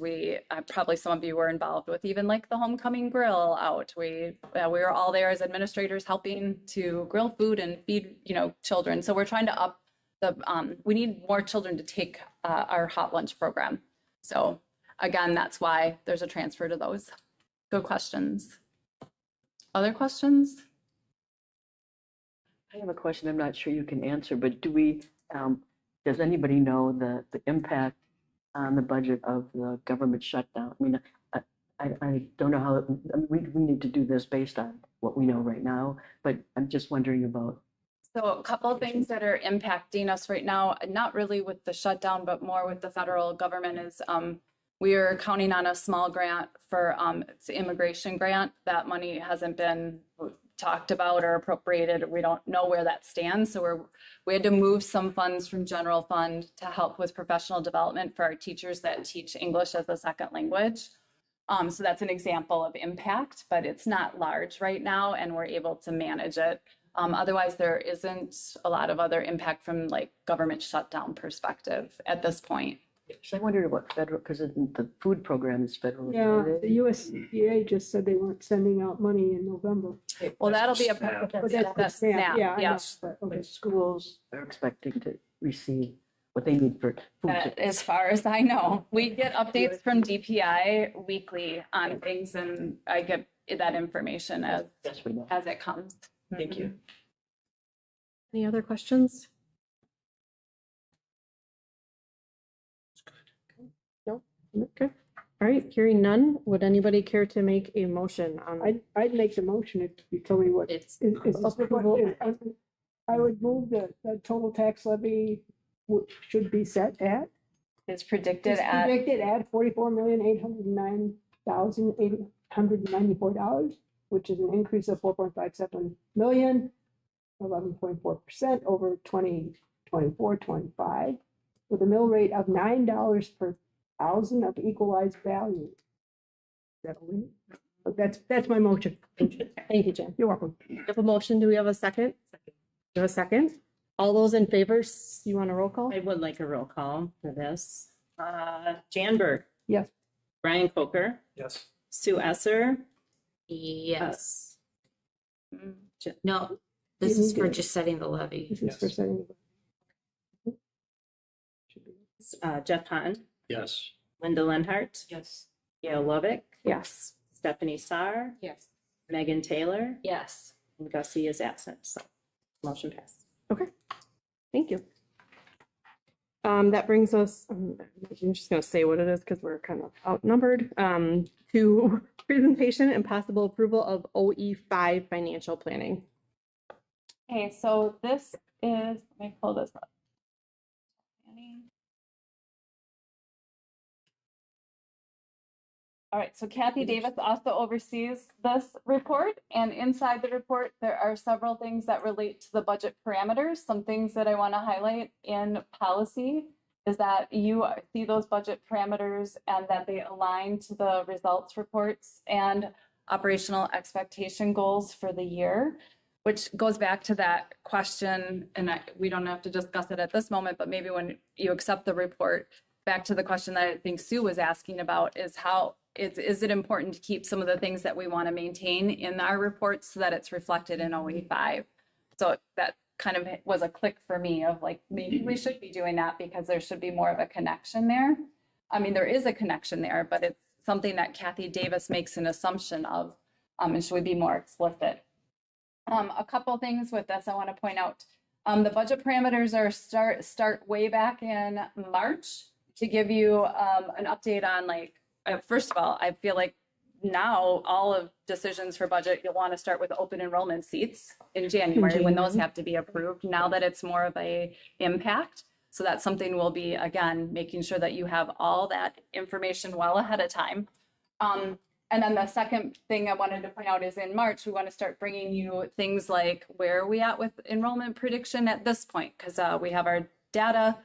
probably some of you were involved with even like the homecoming grill out. We were all there as administrators helping to grill food and feed, children. So we're trying to up we need more children to take our hot lunch program. So again, that's why there's a transfer to those. Good questions. Other questions? I have a question I'm not sure you can answer, but do we, does anybody know the impact on the budget of the government shutdown? I mean, I don't know how, we need to do this based on what we know right now, but I'm just wondering about. So a couple of things that are impacting us right now, not really with the shutdown, but more with the federal government is we are counting on a small grant for it's an immigration grant. That money hasn't been talked about or appropriated. We don't know where that stands. So we had to move some funds from general fund to help with professional development for our teachers that teach English as a second language. So that's an example of impact, but it's not large right now and we're able to manage it. Otherwise, there isn't a lot of other impact from like government shutdown perspective at this point. So I wondered about federal, because the food program is federal. Yeah, the USDA just said they weren't sending out money in November. Well, that'll be a, SNAP. But that's that's SNAP, SNAP, yeah, I know, yes. but, okay. But schools are expecting to receive what they need for food. As far as I know, we get updates from DPI weekly on things and I get that information Yes, we know. as it comes. Thank you. Any other questions? No? Okay. All right, hearing none, would anybody care to make a motion on? I'd make the motion if you tell me what. It's is approval. I would move that the total tax levy should be set at. It's predicted It's at, predicted at $44,809,894, which is an increase of 4.57 million, 11.4% over 2024-25, with a mill rate of $9 per thousand of equalized value. That's my motion. Thank you, Jen. You're welcome. We have a motion. Do we have a second? You have a second? All those in favor, you want a roll call? I would like a roll call for this. Jan Berg, Yes. Brian Coker, Yes. Sue Esser. Yes. Mm. No, this is for just setting the levy. This is for setting. Jeff Hahn, Yes. Linda Lenhart, Yes. Gail Lovick, Yes. Stephanie Sarr, Yes. Megan Taylor, Yes. and Gussie is absent, so motion passed. Thank you. That brings us, I'm just gonna say what it is because we're kind of outnumbered, to presentation and possible approval of OE5 financial planning. okay, so this is, let me pull this up. All right, so Kathy Davis also oversees this report, and inside the report, there are several things that relate to the budget parameters. Some things that I want to highlight in policy is that you see those budget parameters and that they align to the results reports and operational expectation goals for the year, which goes back to that question, and we don't have to discuss it at this moment, but maybe when you accept the report, back to the question that I think Sue was asking about is how, is it important to keep some of the things that we want to maintain in our reports so that it's reflected in OE5? So that kind of was a click for me of like, maybe we should be doing that because there should be more of a connection there. I mean, there is a connection there, but it's something that Kathy Davis makes an assumption of, and should we be more explicit? A couple things with this I want to point out. The budget parameters are start way back in March to give you an update on like, first of all, I feel like now all of decisions for budget, you'll want to start with open enrollment seats in January when those have to be approved, now that it's more of a impact. So that's something we'll be, again, making sure that you have all that information well ahead of time. And then the second thing I wanted to point out is in March, we want to start bringing you things like where are we at with enrollment prediction at this point? Because we have our data.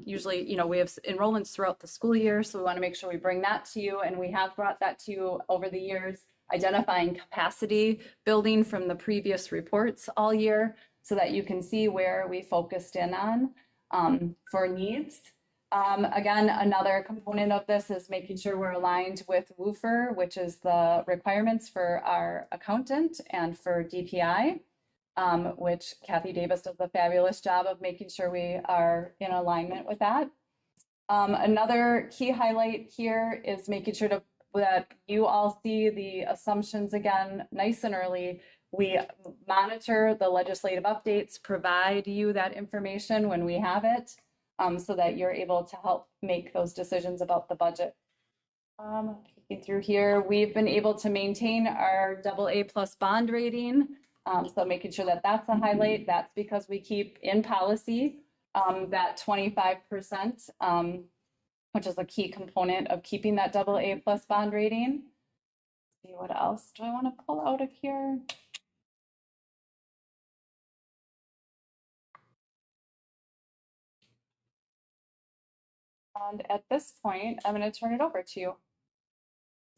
Usually, you know, we have enrollments throughout the school year, so we want to make sure we bring that to you. And we have brought that to you over the years, identifying capacity building from the previous reports all year so that you can see where we focused in on for needs. Again, another component of this is making sure we're aligned with WOOFR, which is the requirements for our accountant and for DPI. Which Kathy Davis does a fabulous job of making sure we are in alignment with that. Another key highlight here is making sure that you all see the assumptions again, nice and early. We monitor the legislative updates, provide you that information when we have it, so that you're able to help make those decisions about the budget. Looking through here, we've been able to maintain our AA+ bond rating. So making sure that that's a highlight. That's because we keep in policy that 25%, which is a key component of keeping that AA+ bond rating. Let's see, what else do I want to pull out of here? And at this point, I'm going to turn it over to you.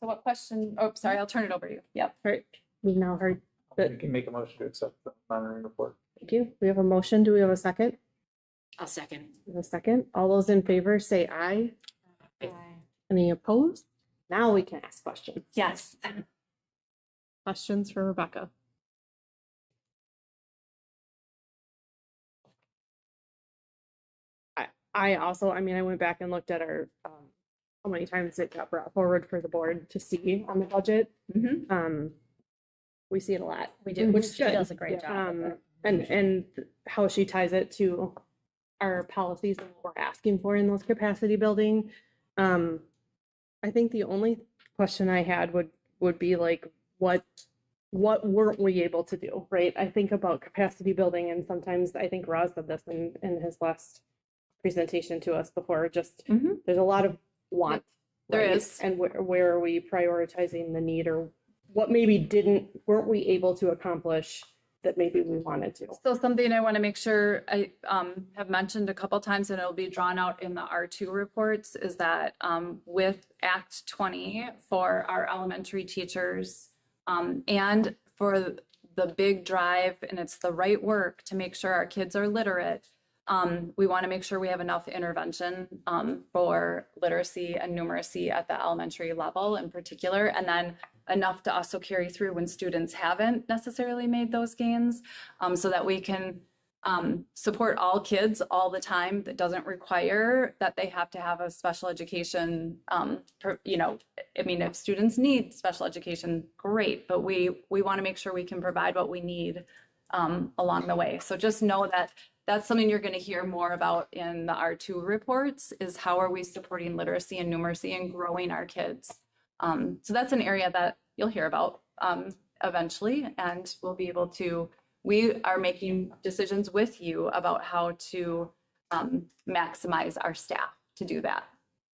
So what question? Oh, sorry, I'll turn it over to you. Yep. All right, we've now heard that. We can make a motion to accept the monitoring report. Thank you. We have a motion. Do we have a second? I'll second. We have a second. All those in favor say aye. Any opposed? Now we can ask questions. Yes. Questions for Rebecca? I also, I mean, I went back and looked at our, how many times it got brought forward for the board to see on the budget. We see it a lot. We do, Which which is she good. does a great job with it. And how she ties it to our policies and what we're asking for in those capacity building. I think the only question I had would be like, what weren't we able to do, right? I think about capacity building, and sometimes I think Roz said this in his last presentation to us before, just there's a lot of want. There right? is. And where are we prioritizing the need, or what maybe weren't we able to accomplish that maybe we wanted to? So something I want to make sure I have mentioned a couple times, and it'll be drawn out in the R2 reports, is that with Act 20 for our elementary teachers and for the big drive, and it's the right work to make sure our kids are literate, we want to make sure we have enough intervention for literacy and numeracy at the elementary level in particular, and then enough to also carry through when students haven't necessarily made those gains, so that we can support all kids all the time. That doesn't require that they have to have a special education, you know, I mean, if students need special education, great, but we want to make sure we can provide what we need along the way. So just know that that's something you're going to hear more about in the R2 reports, is how are we supporting literacy and numeracy and growing our kids. So that's an area that you'll hear about eventually, and we'll be able to, we are making decisions with you about how to maximize our staff to do that.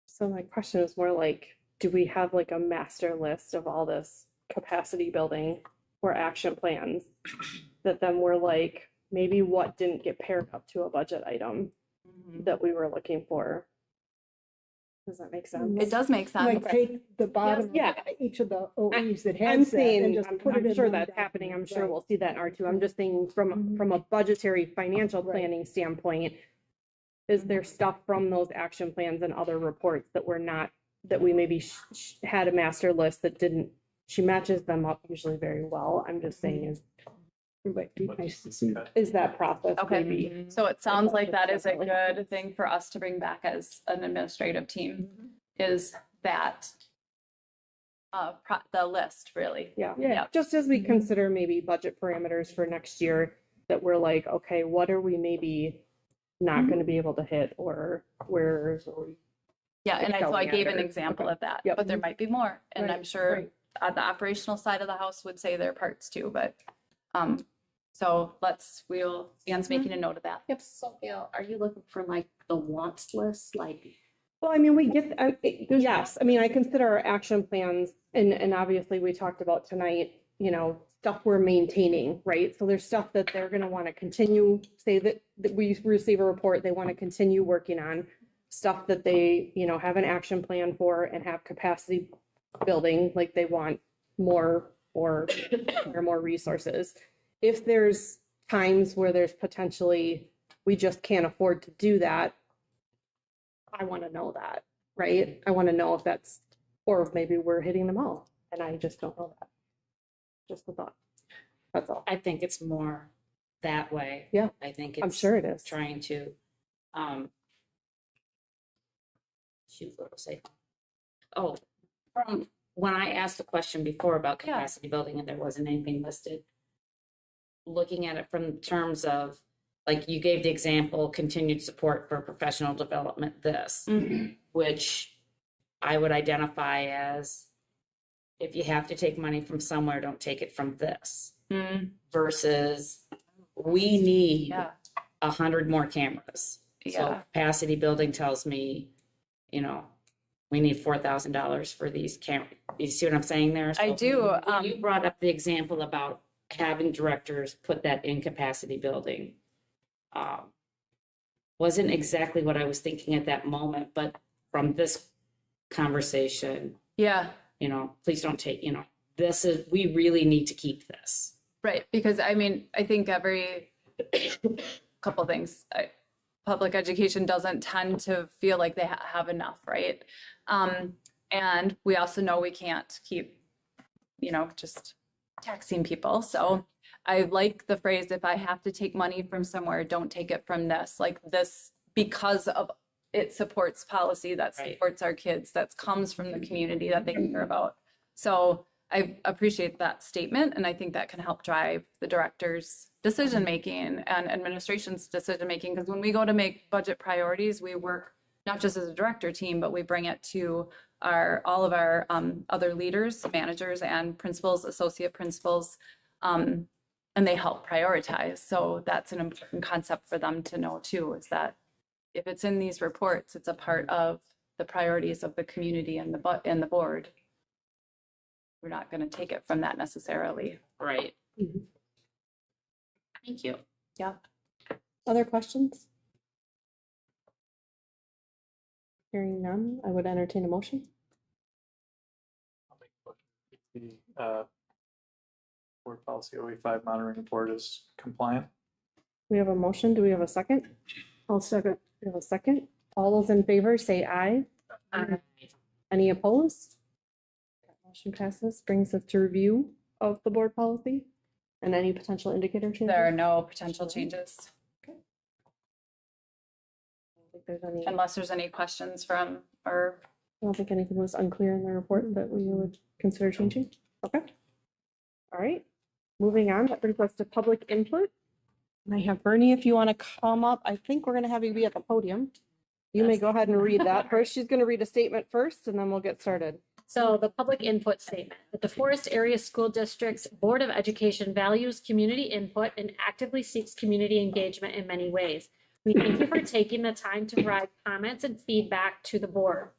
So my question is more like, do we have like a master list of all this capacity building or action plans that then we're like, maybe what didn't get paired up to a budget item that we were looking for? Does that make sense? It does make sense. Like take the bottom Yeah. of each of the OEs that I'm has that and saying, just I'm put it in sure one that's happening. I'm document, sure right. we'll see that in R2. I'm just saying from a budgetary financial planning standpoint, is there stuff from those action plans and other reports that we're not, that we maybe had a master list that didn't, she matches them up usually very well. I'm just saying It might be nice to see. is that process Okay. maybe? So it sounds like that is a good thing for us to bring back as an administrative team, is that the list, really. Yeah, just as we consider maybe budget parameters for next year, that we're like, okay, what are we maybe not going to be able to hit, or where are we? Yeah, and so I excelling gave an at it? example Okay. of that, Yep. but there might be more. And Right, I'm sure right. on the operational side of the house would say their parts too, but so Anne's making a note of that. Yep, so Gail, are you looking for like the wants list, like? Well, I mean, we get, yes, I mean, I consider our action plans, and obviously we talked about tonight, you know, stuff we're maintaining, right? So there's stuff that they're gonna want to continue, say that we receive a report, they want to continue working on. Stuff that they, you know, have an action plan for and have capacity building, like they want more or more resources. If there's times where there's potentially, we just can't afford to do that, I want to know that, right? I want to know if that's, or if maybe we're hitting them all and I just don't know that. Just the thought. That's all. I think it's more that way. Yeah. I think I'm it's sure it is. trying to shoot, what was I? Oh, from when I asked the question before about Yeah. capacity building and there wasn't anything listed. Looking at it from terms of, like you gave the example, continued support for professional development, this, which I would identify as if you have to take money from somewhere, don't take it from this. Versus we need Yeah. 100 more cameras. So Yeah. capacity building tells me, we need $4,000 for these cameras. You see what I'm saying there? I So do. when you brought up the example about having directors put that in capacity building. Wasn't exactly what I was thinking at that moment, but from this conversation, Yeah. please don't take, we really need to keep this. Right, because I mean, I think every couple things, public education doesn't tend to feel like they have enough, right? And we also know we can't keep, just taxing people. So I like the phrase, if I have to take money from somewhere, don't take it from this, like this, because of it supports policy that Right. supports our kids, that comes from the community that they care about. So I appreciate that statement, and I think that can help drive the director's decision-making and administration's decision-making, because when we go to make budget priorities, we work not just as a director team, but we bring it to all of our other leaders, managers, and principals, associate principals, and they help prioritize. So that's an important concept for them to know too, is that if it's in these reports, it's a part of the priorities of the community and the board. We're not going to take it from that necessarily. Right. Thank you. Yeah. Other questions? Hearing none, I would entertain a motion. The board policy OE5 monitoring report is compliant. We have a motion. Do we have a second? I'll second. We have a second. All those in favor say aye. Aye. Any opposed? That motion passes. Brings us to review of the board policy and any potential indicator changes. There are no potential changes I don't think there's any, I unless there's any questions from, or don't think anything was unclear in the report that we would consider changing. Okay. All right. Moving on, that brings us to public input. And I have Bernie, if you want to come up, I think we're going to have you be at the podium. You may go ahead and read that first. She's going to read a statement first, and then we'll get started. So the public input statement, the DeForest Area School District's Board of Education values community input and actively seeks community engagement in many ways. We thank you for taking the time to provide comments and feedback to the board.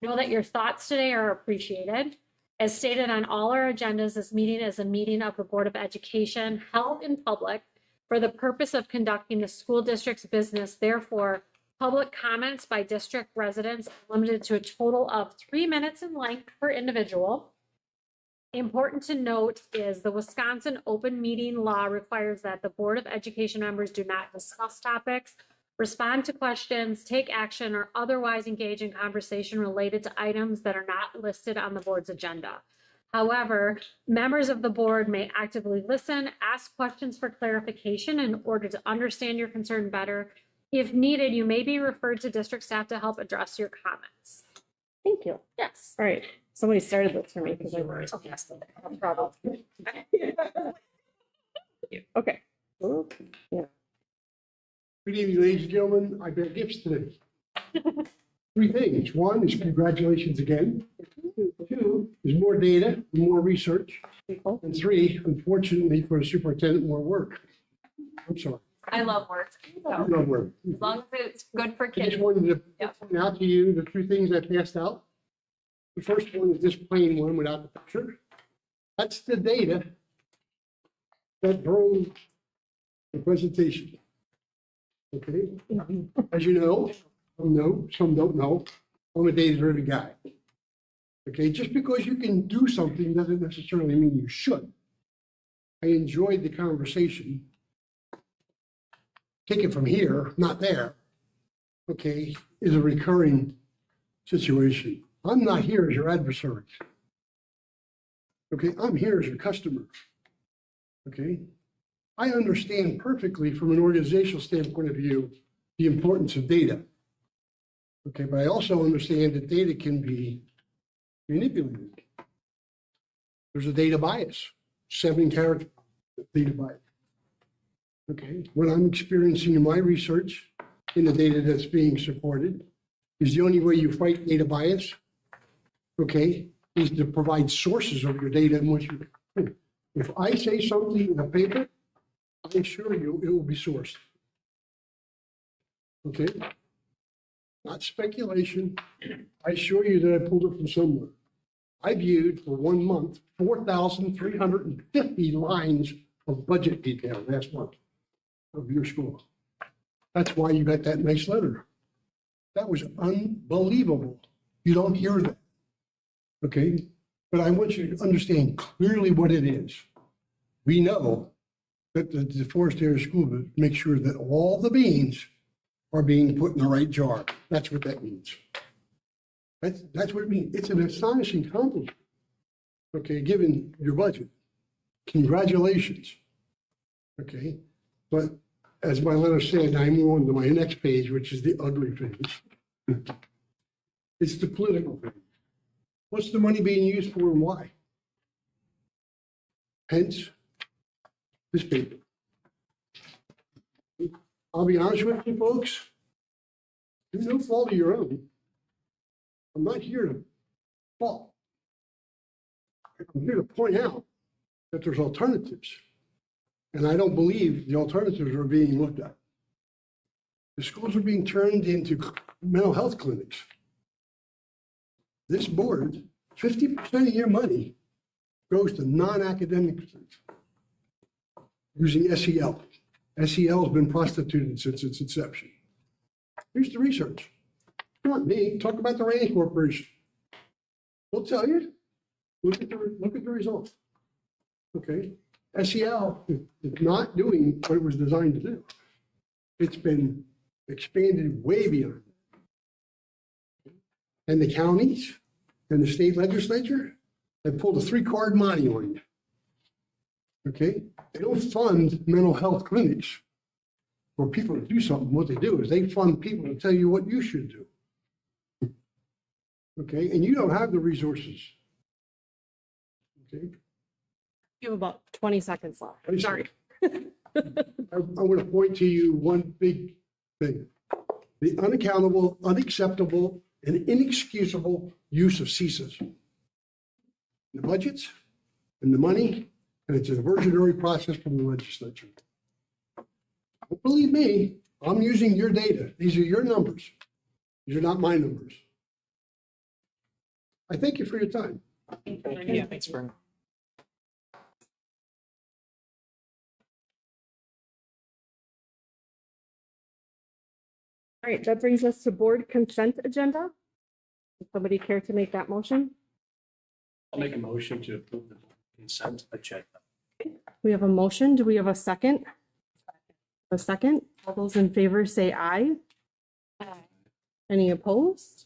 Know that your thoughts today are appreciated. As stated on all our agendas, this meeting is a meeting of the Board of Education held in public for the purpose of conducting the school district's business. Therefore, public comments by district residents are limited to a total of 3 minutes in length per individual. Important to note is the Wisconsin open meeting law requires that the Board of Education members do not discuss topics, respond to questions, take action, or otherwise engage in conversation related to items that are not listed on the board's agenda. However, members of the board may actively listen, ask questions for clarification in order to understand your concern better. If needed, you may be referred to district staff to help address your comments. Thank you. Yes. All right. Somebody started this for me because I worried. Problem. Okay. Oop, yeah. Good evening, ladies and gentlemen. I bear gifts today. 3 things. 1 is congratulations again. 2 is more data, more research. And 3, unfortunately for the superintendent, more work. I'm sorry. I love work. I So love work. as long as it's good for I kids. just wanted to Yep. point out to you the 2 things I passed out. The first one is this plain one without the picture. That's the data that drove the presentation. Okay? As you know, some don't know, I'm a data-driven guy. Okay, just because you can do something doesn't necessarily mean you should. I enjoyed the conversation. Take it from here, not there, okay, is a recurring situation. I'm not here as your adversary. Okay, I'm here as your customer. Okay? I understand perfectly from an organizational standpoint of view, the importance of data. Okay, but I also understand that data can be manipulated. There's a data bias, 7 character data bias. Okay, what I'm experiencing in my research in the data that's being supported is the only way you fight data bias, okay, is to provide sources of your data in which you, if I say something in a paper, I assure you it will be sourced. Okay? Not speculation. I assure you that I pulled it from somewhere. I viewed for 1 month 4,350 lines of budget detail last month of your school. That's why you got that nice letter. That was unbelievable. You don't hear that. Okay? But I want you to understand clearly what it is. We know that the DeForest Area School makes sure that all the beans are being put in the right jar. That's what that means. That's what it means. It's an astonishing compliment. Okay, given your budget. Congratulations. Okay, but as my letter said, I move on to my next page, which is the ugly page. It's the political thing. What's the money being used for and why? Hence, this paper. I'll be honest with you, folks. There's no fault of your own. I'm not here to fault. I'm here to point out that there's alternatives. And I don't believe the alternatives are being looked at. The schools are being turned into mental health clinics. This board, 50% of your money goes to non-academic things using SEL. SEL has been prostituted since its inception. Here's the research. Not me, talk about the Rand Corporation. We'll tell you. Look at the results. Okay, SEL is not doing what it was designed to do. It's been expanded way beyond. And the counties and the state legislature have pulled a 3-card monte on you. Okay, they don't fund mental health clinics for people to do something. What they do is they fund people to tell you what you should do. Okay, and you don't have the resources. Okay. You have about 20 seconds left. I'm sorry. I want to point to you one big thing. The unaccountable, unacceptable, and inexcusable use of CSAs. The budgets and the money, and it's a diversionary process from the legislature. Don't believe me, I'm using your data. These are your numbers. These are not my numbers. I thank you for your time. Yeah, thanks, Brian. All right, that brings us to board consent agenda. Would somebody care to make that motion? I'll make a motion to approve the consent agenda. We have a motion. Do we have a second? A second. All those in favor say aye. Any opposed?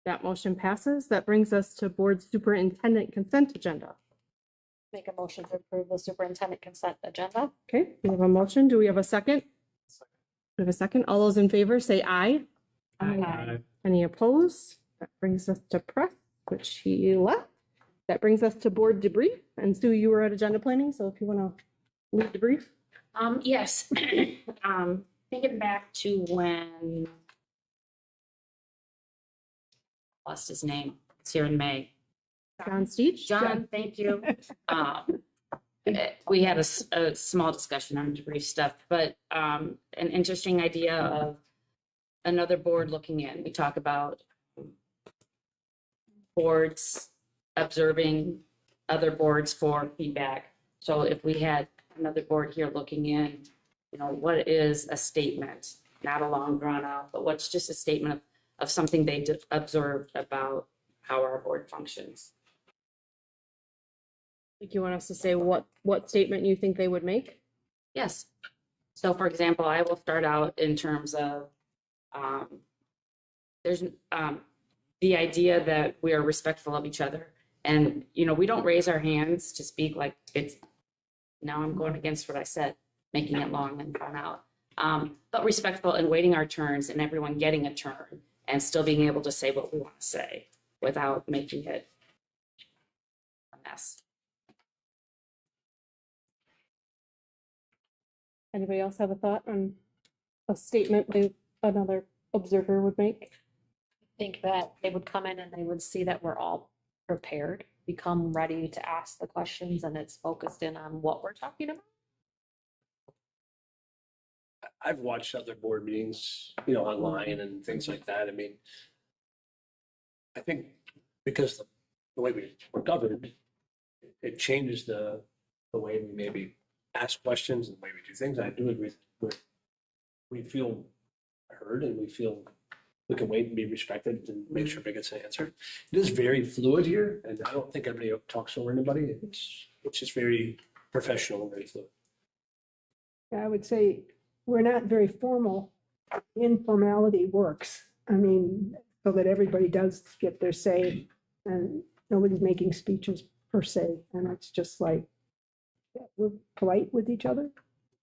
That motion passes. That brings us to board superintendent consent agenda. Make a motion to approve the superintendent consent agenda. Okay, we have a motion. Do we have a second? We have a second. All those in favor say aye. Aye. Any opposed? That brings us to press, which he left. That brings us to board debrief. And Sue, you were at agenda planning, so if you want to lead debrief. Yes. Thinking back to when lost his name. It's here in May. John Steach? John, thank you. We had a small discussion on debrief stuff, but an interesting idea of another board looking in. We talk about boards observing other boards for feedback. So if we had another board here looking in, you know, what is a statement? Not a long drawn out, but what's just a statement of something they observed about how our board functions. Like you want us to say what statement you think they would make? Yes. So for example, I will start out in terms of there's the idea that we are respectful of each other. And, you know, we don't raise our hands to speak like it's, now I'm going against what I said, making it long and drawn out. But respectful and waiting our turns and everyone getting a turn and still being able to say what we want to say without making it a mess. Anybody else have a thought on a statement that another observer would make? Think that they would come in and they would see that we're all prepared, become ready to ask the questions, and it's focused in on what we're talking about. I've watched other board meetings, you know, online and things like that. I mean, I think because the way we're governed, it changes the way we maybe ask questions and the way we do things. I do agree with, we feel heard and we feel we can wait and be respected and make sure everybody gets an answer. It is very fluid here, and I don't think everybody talks over anybody. It's just very professional and very fluid. I would say we're not very formal. Informality works. I mean, so that everybody does get their say and nobody's making speeches per se. And it's just like, yeah, we're polite with each other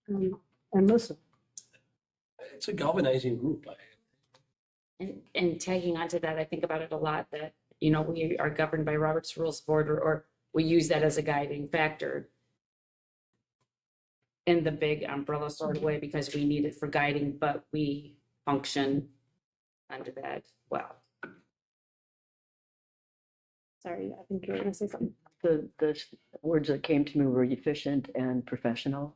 and listen. It's a galvanizing group. And tagging onto that, I think about it a lot that, you know, we are governed by Robert's Rules of Order, or we use that as a guiding factor in the big umbrella sort of way because we need it for guiding, but we function under that well. Sorry, I think you were gonna say something. The words that came to me were efficient and professional.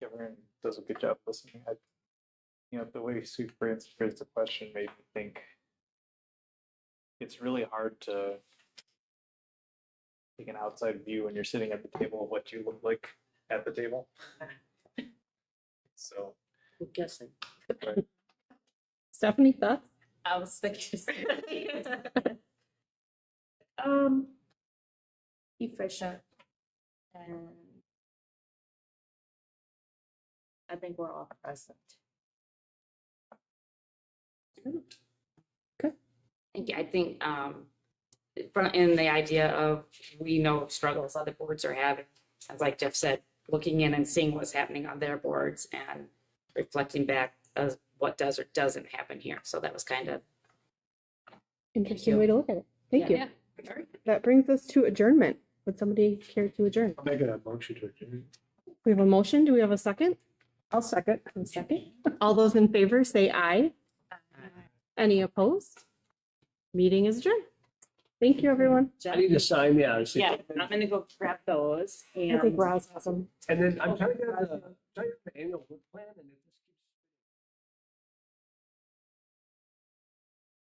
Everyone does a good job listening. You know, the way Sue phrased the question made me think it's really hard to take an outside view when you're sitting at the table of what you look like at the table. So, I'm guessing. Stephanie, thoughts? I was thinking. Efficient. And I think we're all present. I think in the idea of we know struggles other boards are having, as like Jeff said, looking in and seeing what's happening on their boards and reflecting back of what does or doesn't happen here. So that was kind of Interesting way to look at it. Thank you. Yeah. That brings us to adjournment. Would somebody care to adjourn? I'll make a motion to adjourn. We have a motion. Do we have a second? I'll second. A second. All those in favor say aye. Any opposed? Meeting is adjourned. Thank you, everyone. I need to sign, yeah. yeah. I'm gonna go grab those I think and Roz has them. And then I'm trying to get the annual plan and